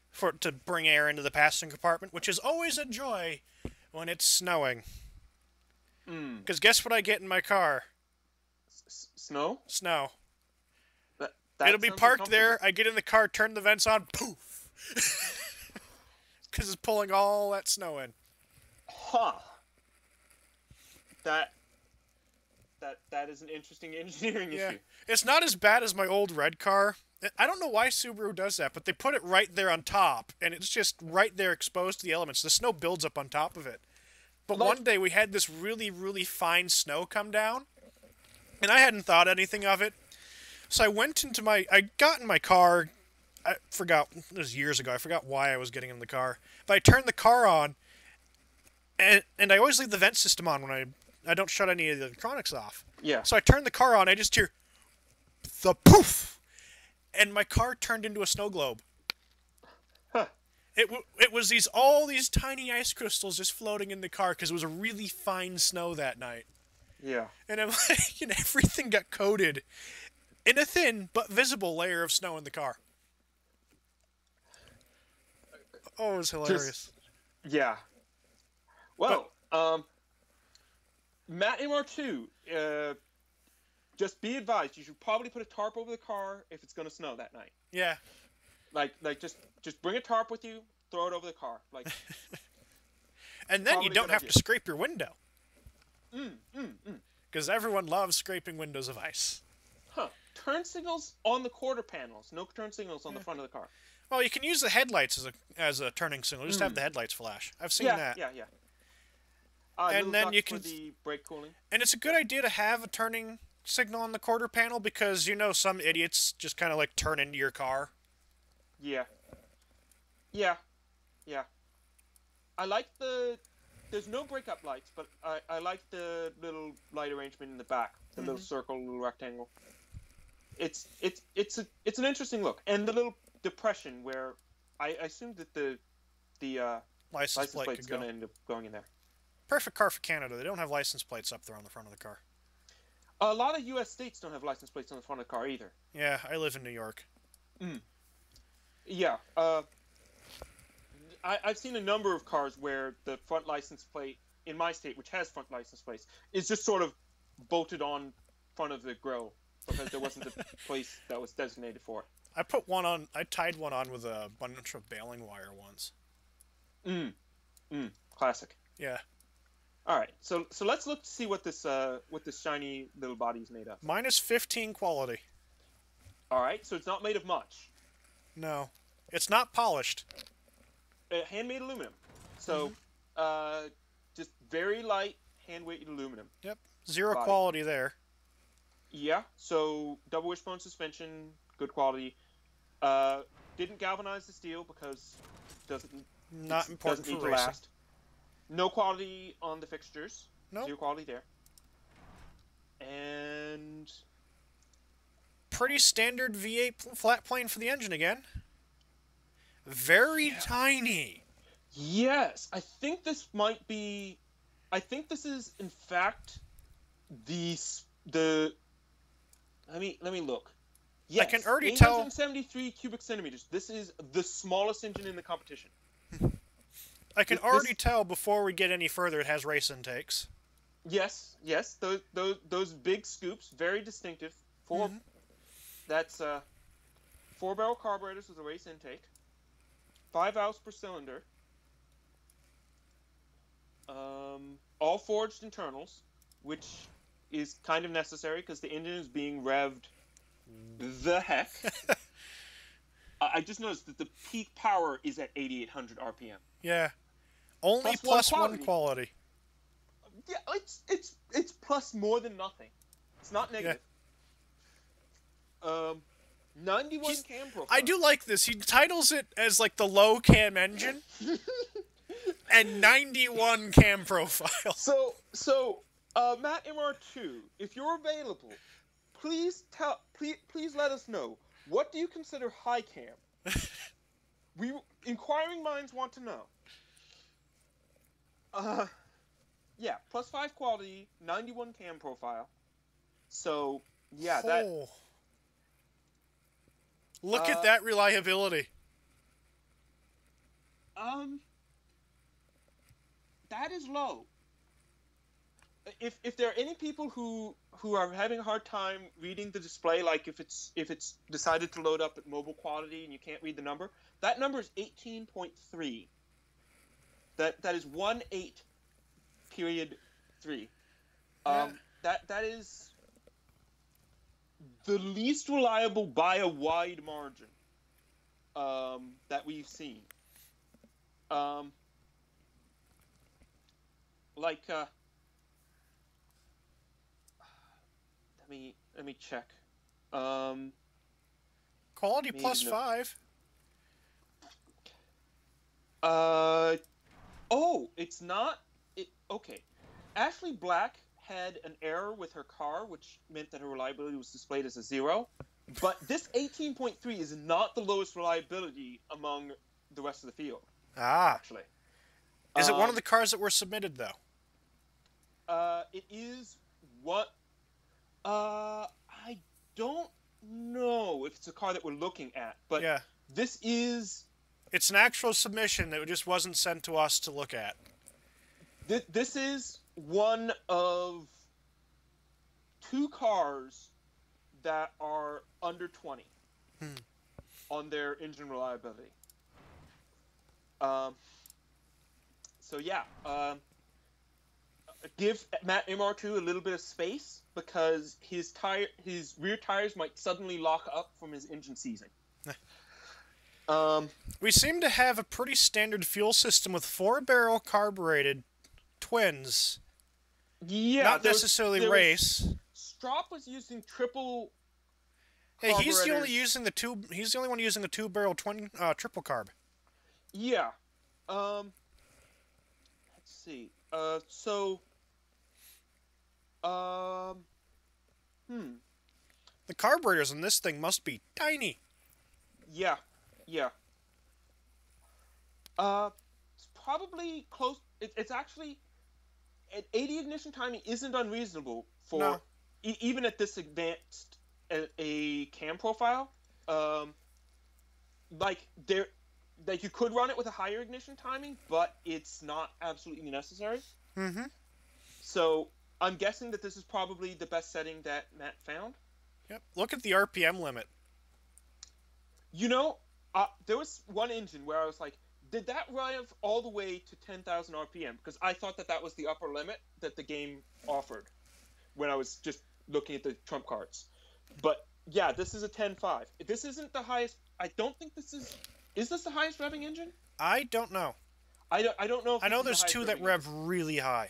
for to bring air into the passenger compartment, which is always a joy when it's snowing. Because guess what I get in my car? Snow. Snow. That It'll be sounds parked uncomfortable. there. I get in the car, turn the vents on, poof. Because it's pulling all that snow in. Huh. That is an interesting engineering Yeah. issue. It's not as bad as my old red car. I don't know why Subaru does that, but they put it right there on top, and it's just right there exposed to the elements. The snow builds up on top of it. But one day we had this really, really fine snow come down, and I hadn't thought anything of it. So I got in my car. I forgot, it was years ago. I forgot why I was getting in the car. But I turned the car on, and I always leave the vent system on when I don't shut any of the electronics off. Yeah. So I turned the car on, I just hear the poof, and my car turned into a snow globe. Huh. It was all these tiny ice crystals just floating in the car because it was a really fine snow that night. Yeah. And I'm like, everything got coated in a thin but visible layer of snow in the car. Oh, it was hilarious. Yeah. Well, Matt MR2, just be advised, you should probably put a tarp over the car if it's going to snow that night. Yeah. Like just bring a tarp with you, throw it over the car. Like, and then you don't have to scrape your window. Because everyone loves scraping windows of ice. Huh. Turn signals on the quarter panels. No turn signals on the front of the car. Well, you can use the headlights as a turning signal. Just have the headlights flash. I've seen that. Yeah. And then you can for the brake cooling. And it's a good idea to have a turning signal on the quarter panel because some idiots just kind of like turn into your car. Yeah. I like there's no break-up lights, but I like the little light arrangement in the back, the little circle, little rectangle. It's an interesting look, and the little depression where I assume that the license plate's going to end up going in there. Perfect car for Canada. They don't have license plates up there on the front of the car. A lot of U.S. states don't have license plates on the front of the car either. Yeah, I live in New York. Yeah. I've seen a number of cars where the front license plate in my state, which has front license plates, is just sort of bolted on front of the grille because there wasn't a place that was designated for it. I tied one on with a bunch of baling wire once. Classic. Yeah. All right, so let's look to see what this shiny little body is made of. -15 quality. All right, so it's not made of much. No, it's not polished. Handmade aluminum. So, just very light hand-weighted aluminum. Yep, zero body. quality there. Yeah. So double wishbone suspension, good quality. Didn't galvanize the steel because Not important doesn't need for to racing. last. No quality on the fixtures. Nope. Zero quality there. And Pretty standard V8 flat plane for the engine again. Very tiny. yes, I think this might be. I think this is in fact the. Let me look. Yes, I can already tell. 873 cubic centimeters. This is the smallest engine in the competition. I can already tell before we get any further it has race intakes. Yes. Those big scoops, very distinctive. That's 4-barrel carburetors with a race intake. 5 valves per cylinder. All forged internals, which is kind of necessary because the engine is being revved the heck. I just noticed that the peak power is at 8,800 RPM. Yeah. Only plus one quality. Yeah, it's plus more than nothing. It's not negative. 91 cam profile. I do like this. He titles it as like the low cam engine and 91 cam profile. So, Matt MR2, if you're available, please let us know. What do you consider high cam? Inquiring minds want to know. Yeah, +5 quality, 91 cam profile. So, yeah, that. Look at that reliability. That is low. If there are any people who are having a hard time reading the display, like if it's decided to load up at mobile quality and you can't read the number, that number is 18.3. That is 18.3. That is the least reliable by a wide margin that we've seen. Let me check. Quality +5. Oh, it's not. Okay. Ashley Black had an error with her car, which meant that her reliability was displayed as a 0. But this 18.3 is not the lowest reliability among the rest of the field. Actually. Is it one of the cars that were submitted, though? It is what. I don't know if it's a car that we're looking at, but yeah. This is. It's an actual submission that just wasn't sent to us to look at. This is one of 2 cars that are under 20 on their engine reliability. So yeah, give Matt MR2 a little bit of space because his rear tires might suddenly lock up from his engine seizing. We seem to have a pretty standard fuel system with 4-barrel carbureted twins. Yeah, not necessarily race. Strop was using triple. Hey, he's the only using the two. He's the only one using the 2-barrel twin triple carb. Yeah. Let's see. The carburetors on this thing must be tiny. Yeah. Yeah. It's probably close. It's actually at 80 ignition timing isn't unreasonable for even at this advanced a cam profile. Like you could run it with a higher ignition timing, but it's not absolutely necessary. Mm-hmm. So I'm guessing that this is probably the best setting that Matt found. Yep. Look at the RPM limit. You know, there was one engine where I was like, did that rev all the way to 10,000 RPM? Because I thought that was the upper limit that the game offered when I was just looking at the trump cards. But yeah, this is a 10.5. This isn't the highest. I don't think this is. Is this the highest revving engine? I don't know. I don't know. If I know there's 2 that rev really high.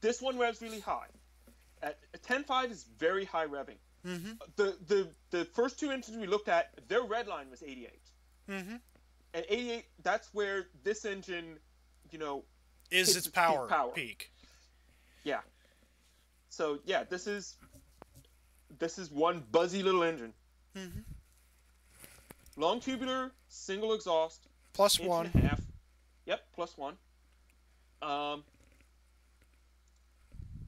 This one revs really high. At 10.5 is very high revving. Mm-hmm. The first 2 engines we looked at, their red line was 88. Mm-hmm. And 88, that's where this engine, is its power peak. Yeah. So yeah, this is one buzzy little engine. Mm-hmm. Long tubular, single exhaust. +1. Yep, +1.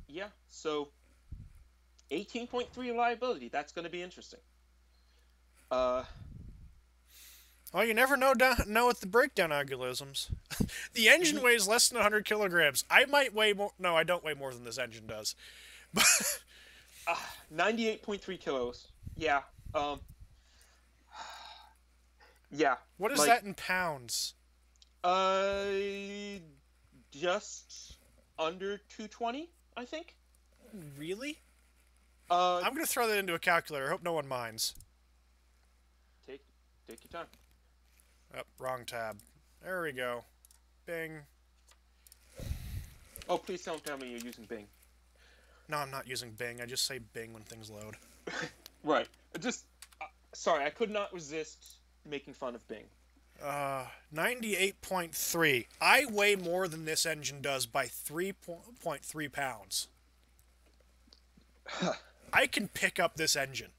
Yeah, so 18.3 reliability. That's going to be interesting. Well, you never know with the breakdown algorithms. The engine weighs less than 100 kilograms. I might weigh more. No, I don't weigh more than this engine does. 98.3 kilos. Yeah. Yeah. What is that in pounds? Just under 220, I think. Really? I'm going to throw that into a calculator. I hope no one minds. Take your time. Oh, wrong tab. There we go. Bing. Oh, please don't tell me you're using Bing. No, I'm not using Bing. I just say Bing when things load. Right. Just Sorry, I could not resist making fun of Bing. 98.3. I weigh more than this engine does by 3.3 pounds. I can pick up this engine.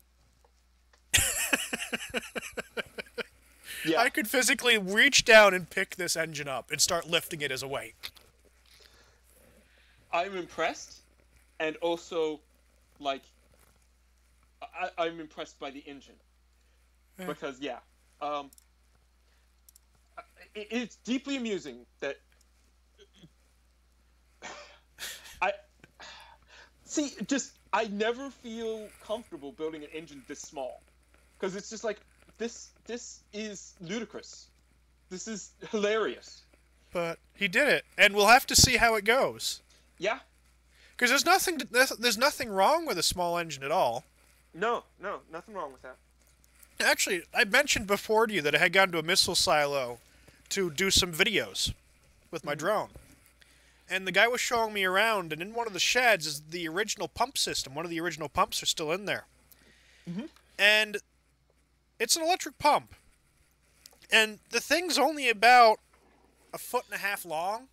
Yeah. I could physically reach down and pick this engine up and start lifting it as a weight. I'm impressed, and also, like, I'm impressed by the engine. Because, yeah. It's deeply amusing that I never feel comfortable building an engine this small, because it's just like this is ludicrous. This is hilarious. But he did it, and we'll have to see how it goes. Yeah. Because there's nothing wrong with a small engine at all. No, nothing wrong with that. Actually, I mentioned before to you that I had gone to a missile silo to do some videos with my drone. And the guy was showing me around, and in one of the sheds is the original pump system. One of the original pumps are still in there. And it's an electric pump. And the thing's only about 1.5 feet long.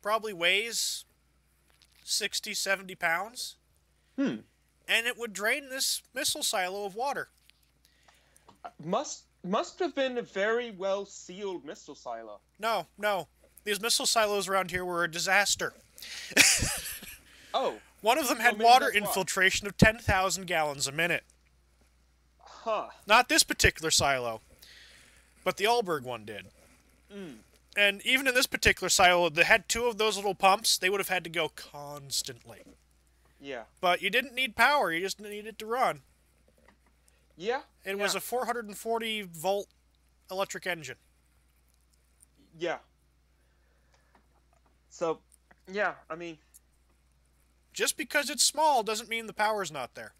Probably weighs 60, 70 pounds. And it would drain this missile silo of water. Must have been a very well sealed missile silo. No. These missile silos around here were a disaster. Oh. One of them had water infiltration of 10,000 gallons a minute. Huh. Not this particular silo, but the Allberg one did. And even in this particular silo, they had 2 of those little pumps. They would have had to go constantly. Yeah. But you didn't need power. You just needed it to run. Yeah. It was a 440-volt electric engine. Yeah. So, yeah, I mean... Just because it's small doesn't mean the power's not there.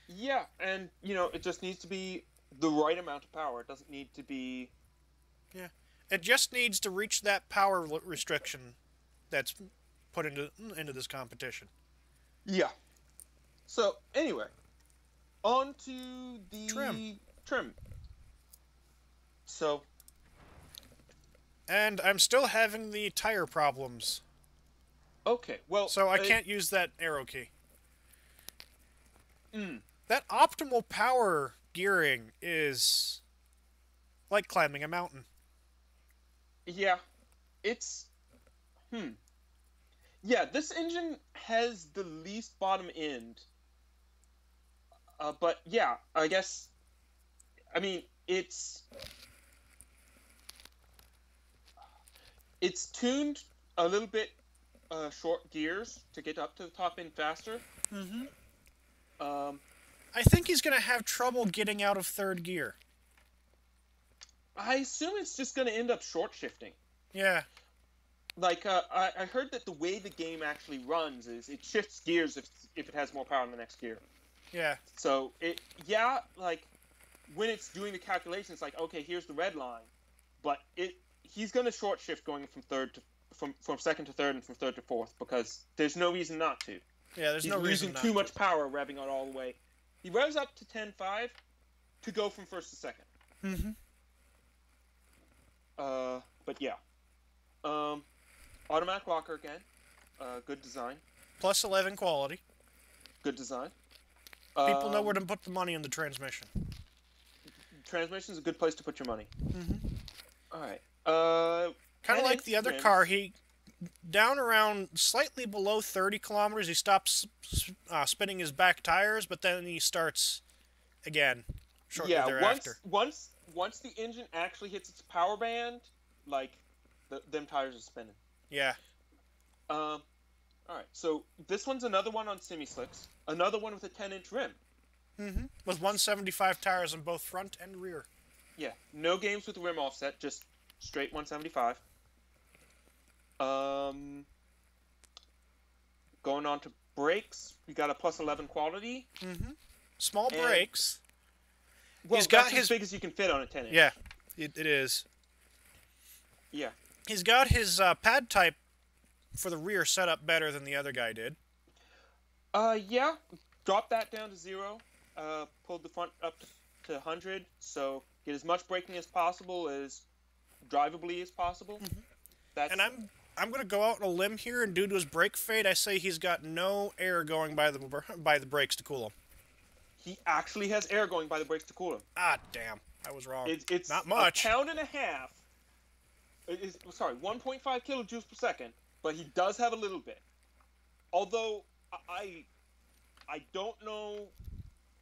Yeah, and, it just needs to be the right amount of power. It doesn't need to be... Yeah. It just needs to reach that power restriction that's put into this competition. Yeah. So, anyway, on to the trim. So... And I'm still having the tire problems. Okay, well... So I can't use that arrow key. That optimal power gearing is like climbing a mountain. Yeah. It's... Yeah, this engine has the least bottom end. But, yeah, I guess... I mean, it's tuned a little bit short gears to get up to the top end faster. I think he's going to have trouble getting out of third gear. I assume it's just going to end up short shifting. Yeah. Like, I heard that the way the game actually runs is it shifts gears if it has more power in the next gear. Yeah. So, like, when it's doing the calculations, it's like, okay, here's the red line. But he's going to short shift going from second to third and from third to fourth, because there's no reason not to. Yeah, there's no reason not to. He's losing too much power revving on all the way. He revs up to 10.5 to go from first to second. But yeah. Automatic locker again. Good design. Plus 11 quality. Good design. People know where to put the money in the transmission. Transmission is a good place to put your money. Alright. Kind of like the other car, he down around slightly below 30 kilometers, he stops spinning his back tires, but then he starts again shortly thereafter. Once the engine actually hits its power band, like, them tires are spinning. Yeah. Alright, so this one's another one on semi-slicks. Another one with a 10-inch rim. With 175 tires on both front and rear. Yeah, no games with the rim offset, just straight 175. Going on to brakes, we got a plus 11 quality. Small brakes. Well, he's got as big as you can fit on a 10-inch. Yeah, it is. Yeah. He's got his pad type for the rear set up better than the other guy did. Yeah. Dropped that down to 0. Pulled the front up to 100, so get as much braking as possible, as drivably as possible. That's... And I'm going to go out on a limb here, and due to his brake fade, I say he's got no air going by the brakes to cool him. He actually has air going by the brakes to cool him. Ah, damn. I was wrong. It's not much. 1.5 pounds. Sorry, 1.5 kilojoules per second, but he does have a little bit. Although, I don't know...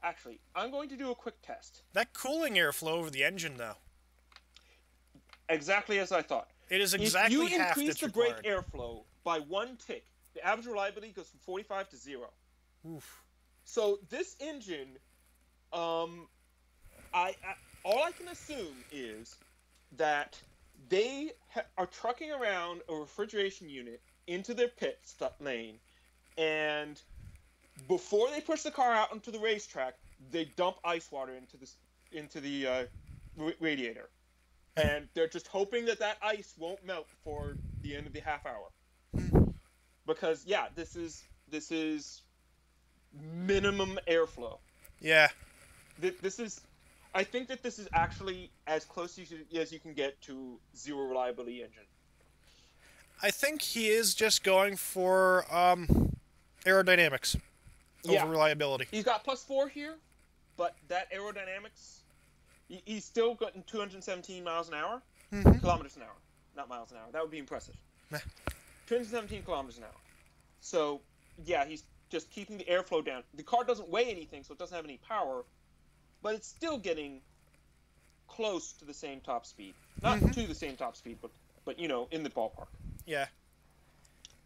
Actually, I'm going to do a quick test. That cooling airflow over the engine, though. Exactly as I thought. It is exactly half If you increase the brake required. airflow by 1 tick, the average reliability goes from 45 to 0. Oof. So this engine, all I can assume is that they are trucking around a refrigeration unit into their pit lane, and before they push the car out onto the racetrack, they dump ice water into the radiator, and they're just hoping that ice won't melt before the end of the half hour. Because yeah, this is minimum airflow. Yeah. I think that this is actually as close as you can get to zero reliability engine. I think he is just going for aerodynamics over reliability. He's got +4 here, but that aerodynamics, he's still gotten 217 miles an hour, kilometers an hour, not miles an hour. That would be impressive. 217 kilometers an hour. So yeah, he's just keeping the airflow down. The car doesn't weigh anything, so it doesn't have any power, but it's still getting close to the same top speed. Not to the same top speed, but you know, in the ballpark. Yeah.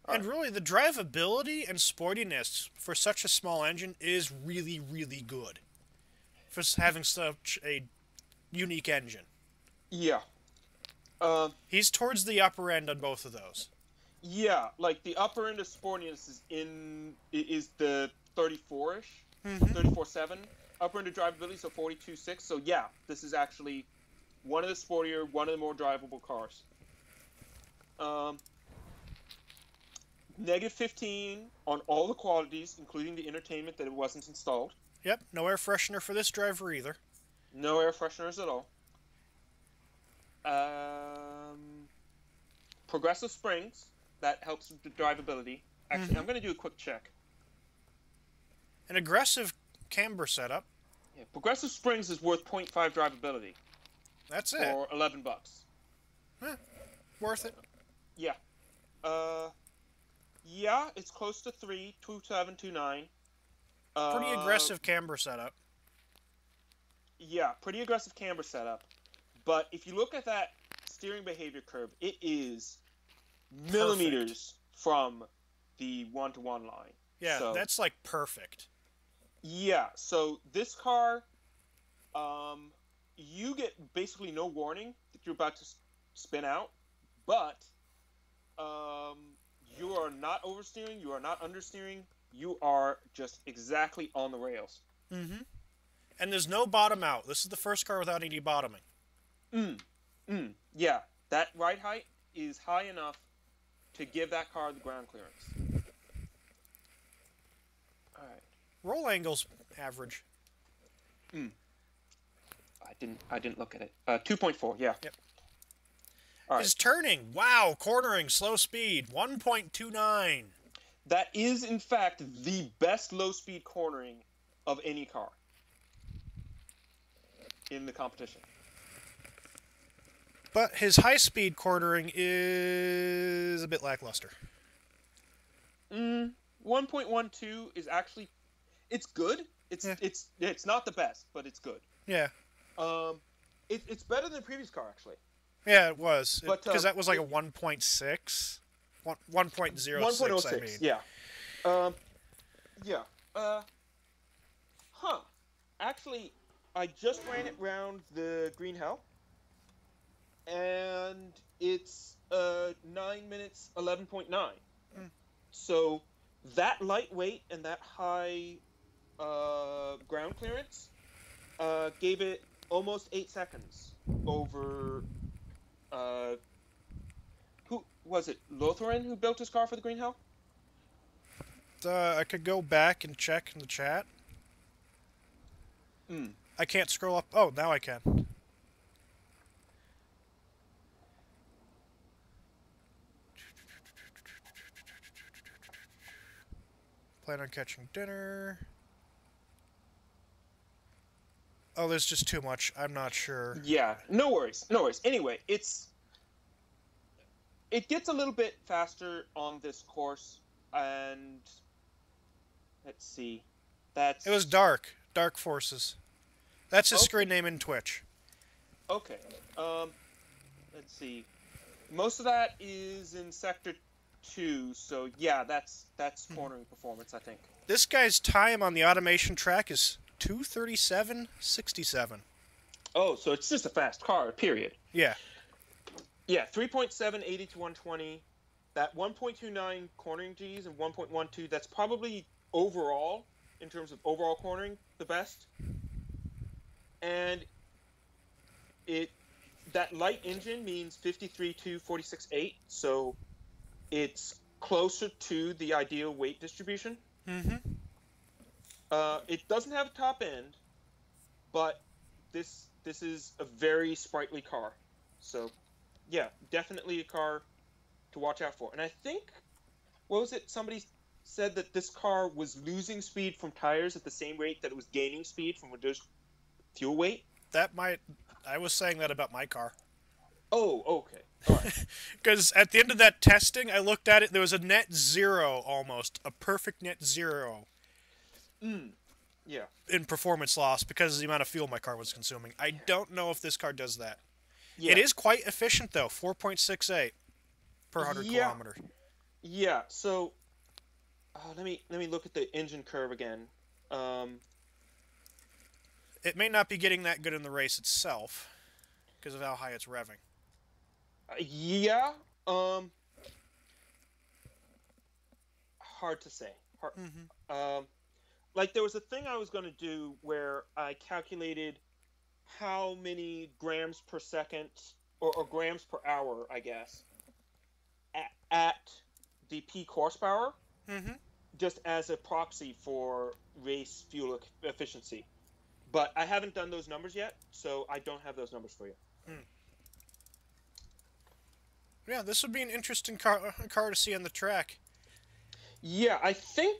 And really, the drivability and sportiness for such a small engine is really, really good. For having such a unique engine. Yeah. He's towards the upper end on both of those. Yeah, like the upper end of sportiness is the 34-ish, 34.7. Upper end of drivability, so 42.6. So yeah, this is actually one of the sportier, one of the more drivable cars. -15 on all the qualities, including the entertainment that it wasn't installed. Yep, no air freshener for this driver either. No air fresheners at all. Progressive springs, that helps with the drivability. Actually, I'm going to do a quick check. An aggressive camber setup. Yeah, progressive springs is worth 0.5 drivability. That's it. For $11. Worth it. Yeah. Yeah, it's close to 3, 2.7, 2.9. Pretty aggressive camber setup. Yeah, pretty aggressive camber setup. But if you look at that steering behavior curve, it is millimeters from the one-to-one line. Yeah, so, that's like perfect. Yeah, so this car, you get basically no warning that you're about to spin out, but you are not oversteering, you are not understeering, you are just exactly on the rails. And there's no bottom out. This is the first car without any bottoming. Yeah, that ride height is high enough to give that car the ground clearance. Alright. Roll angle's average. I didn't look at it. 2.4, yeah. Yep. All His right. turning, wow, cornering, slow speed, 1.29. That is, in fact, the best low-speed cornering of any car in the competition. But his high-speed cornering is a bit lackluster. 1.12 is actually, it's good. It's not the best, but it's good. Yeah. It's better than the previous car, actually. Yeah, it was. Because that was like a 1.6. 1.06, 1.06, I mean. yeah. Actually, I just ran it round the Green Hell, and it's 9 minutes 11.9. So that lightweight and that high ground clearance gave it almost 8 seconds over. Who was it? Lotharen who built his car for the Green Hell? I could go back and check in the chat. I can't scroll up. Oh, now I can. Plan on catching dinner. Oh, there's just too much. I'm not sure. Yeah, no worries, no worries. Anyway, it gets a little bit faster on this course, and let's see, that's It was Dark. Dark Forces. That's his Okay. screen name in Twitch. okay. Let's see, most of that is in Sector 2, so yeah, that's cornering performance, I think. This guy's time on the automation track is 2:37.67. Oh, so it's just a fast car, period. Yeah. Yeah, 3.7, 80 to 120. That 1.29 cornering Gs and 1.12, that's probably overall, in terms of overall cornering, the best. And that light engine means 53 to 46.8, so it's closer to the ideal weight distribution. Mm-hmm. It doesn't have a top end, but this is a very sprightly car. So, yeah, definitely a car to watch out for. And I think, what was it? Somebody said that this car was losing speed from tires at the same rate that it was gaining speed from reduced fuel weight. That might... I was saying that about my car. Oh, okay. All right. Because at the end of that testing, I looked at it, there was a net zero almost. A perfect net zero. Yeah. In performance loss because of the amount of fuel my car was consuming. I don't know if this car does that. Yeah. It is quite efficient, though. 4.68 per 100 kilometers. Yeah, so let me look at the engine curve again. It may not be getting that good in the race itself because of how high it's revving. Yeah. Hard to say. Like, there was a thing I was going to do where I calculated how many grams per second, or grams per hour, I guess, at the peak horsepower, just as a proxy for race fuel efficiency. But I haven't done those numbers yet, so I don't have those numbers for you. Yeah, this would be an interesting car to see on the track. Yeah, I think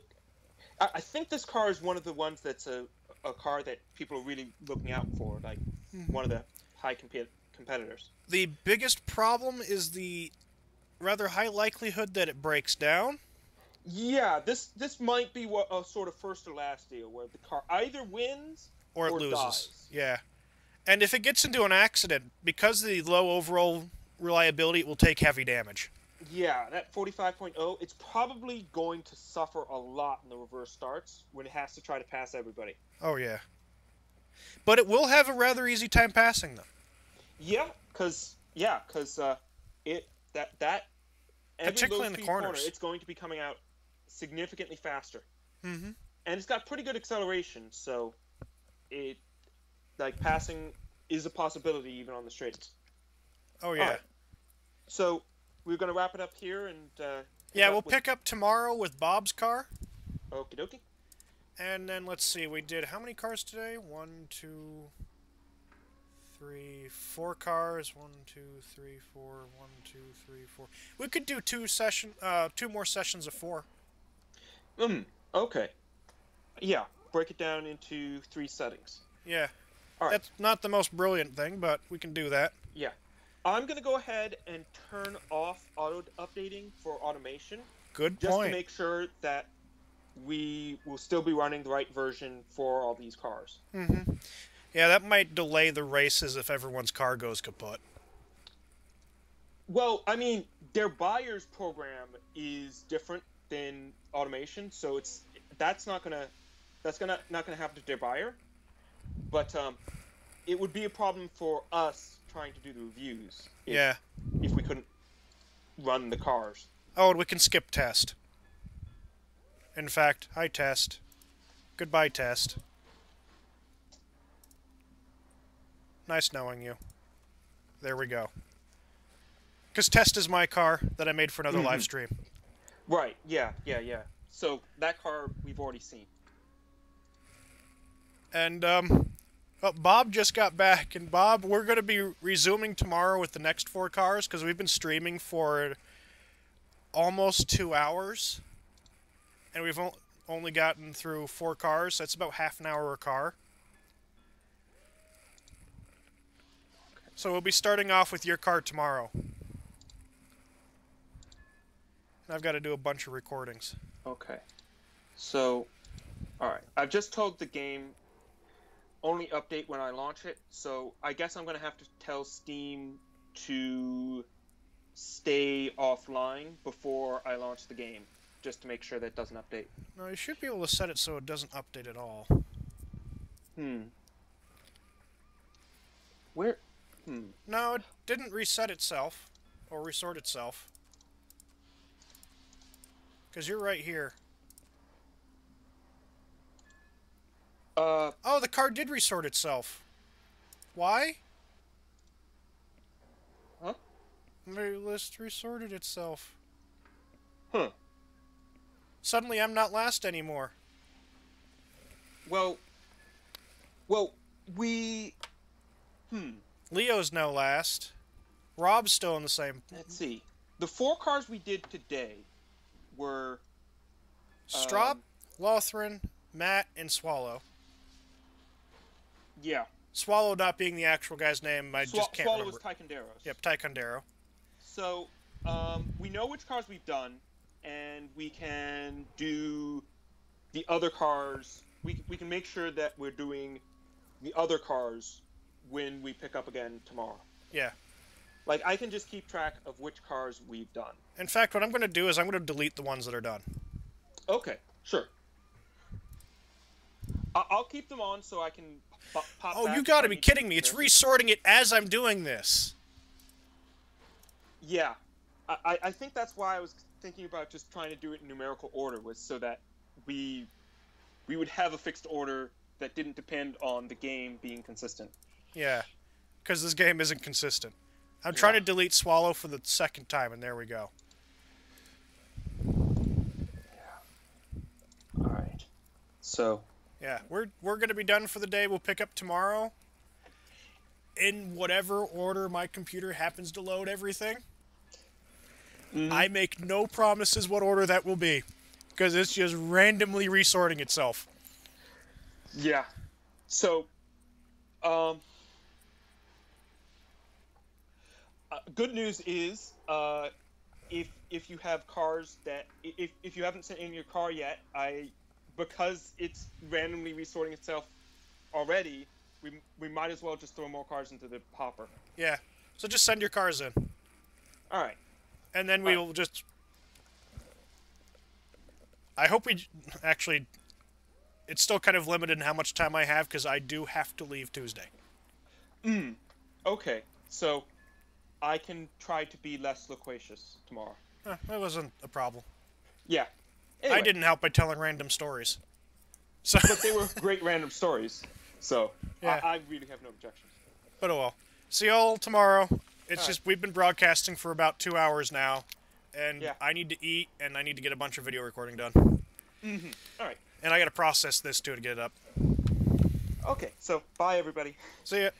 this car is one of the ones that's a car that people are really looking out for, like one of the high competitors. The biggest problem is the rather high likelihood that it breaks down. Yeah, this might be a sort of first or last deal where the car either wins or it loses. dies. Yeah. And if it gets into an accident, because of the low overall reliability, it will take heavy damage. Yeah, that 45.0, it's probably going to suffer a lot in the reverse starts when it has to try to pass everybody. Oh, yeah. But it will have a rather easy time passing them. Yeah, because particularly in the corners, it's going to be coming out significantly faster. Mm-hmm. And it's got pretty good acceleration, so passing is a possibility even on the straights. Oh, yeah. Right. So we're going to wrap it up here, and yeah, we'll pick up tomorrow with Bob's car. Okie dokie. And then let's see, we did how many cars today? 1, 2, 3, 4 cars. 1, 2, 3, 4. 1, 2, 3, 4. We could do two more sessions of 4. Okay. Yeah, break it down into 3 settings. Yeah. All right. That's not the most brilliant thing, but we can do that. Yeah. I'm going to go ahead and turn off auto-updating for automation. Good point. Just to make sure that we will still be running the right version for all these cars. Mm-hmm. Yeah, that might delay the races if everyone's car goes kaput. Well, I mean, their buyer's program is different than automation, so that's not gonna happen to their buyer. But it would be a problem for us trying to do the reviews. If we couldn't run the cars. Oh, and we can skip test. In fact, hi test. Goodbye test. Nice knowing you. There we go. Because test is my car that I made for another live stream. Right, yeah. So that car we've already seen. And Oh, Bob just got back, and Bob, we're going to be resuming tomorrow with the next 4 cars, because we've been streaming for almost 2 hours, and we've only gotten through 4 cars. That's about half an hour a car. So we'll be starting off with your car tomorrow. And I've got to do a bunch of recordings. Okay. So, alright. I've just told the game only update when I launch it, so I guess I'm going to have to tell Steam to stay offline before I launch the game, just to make sure that it doesn't update. No, you should be able to set it so it doesn't update at all. Where? No, it didn't reset itself, or resort itself. Because you're right here. Oh, the car did resort itself. Why? Huh? My list resorted itself. Huh. Suddenly I'm not last anymore. Well, we... Leo's now last. Rob's still in the same. Let's see. The 4 cars we did today were... Strop, Lothran, Matt, and Swallow. Yeah. Swallow not being the actual guy's name, I just can't Swallow remember. was Tyconderos. Yep, Tycondero. So, we know which cars we've done, and we can do the other cars. We can make sure that we're doing the other cars when we pick up again tomorrow. Yeah. Like, I can just keep track of which cars we've done. In fact, what I'm going to do is I'm going to delete the ones that are done. Okay, sure. I'll keep them on so I can pop Oh, back you got to if I be need kidding me. It's resorting it as I'm doing this. Yeah. I think that's why I was thinking about just trying to do it in numerical order, was so that we would have a fixed order that didn't depend on the game being consistent. Yeah, because this game isn't consistent. I'm trying to delete Swallow for the second time, and there we go. Yeah. Alright. So... Yeah, we're going to be done for the day. We'll pick up tomorrow in whatever order my computer happens to load everything. I make no promises what order that will be, because it's just randomly resorting itself. Yeah. So, good news is, if you have cars that, if you haven't sent in your car yet, because it's randomly resorting itself already, we might as well just throw more cars into the hopper. Yeah. So just send your cars in. Alright. And then we will just... I hope we... Actually, it's still kind of limited in how much time I have, because I do have to leave Tuesday. Okay. So, I can try to be less loquacious tomorrow. That wasn't a problem. Yeah. Anyway. I didn't help by telling random stories. So But they were great random stories, so yeah. I really have no objections. But oh well. See y'all tomorrow. It's just, we've been broadcasting for about 2 hours now, and I need to eat, and I need to get a bunch of video recording done. Alright. And I gotta process this, too, to get it up. Okay, so bye everybody. See ya.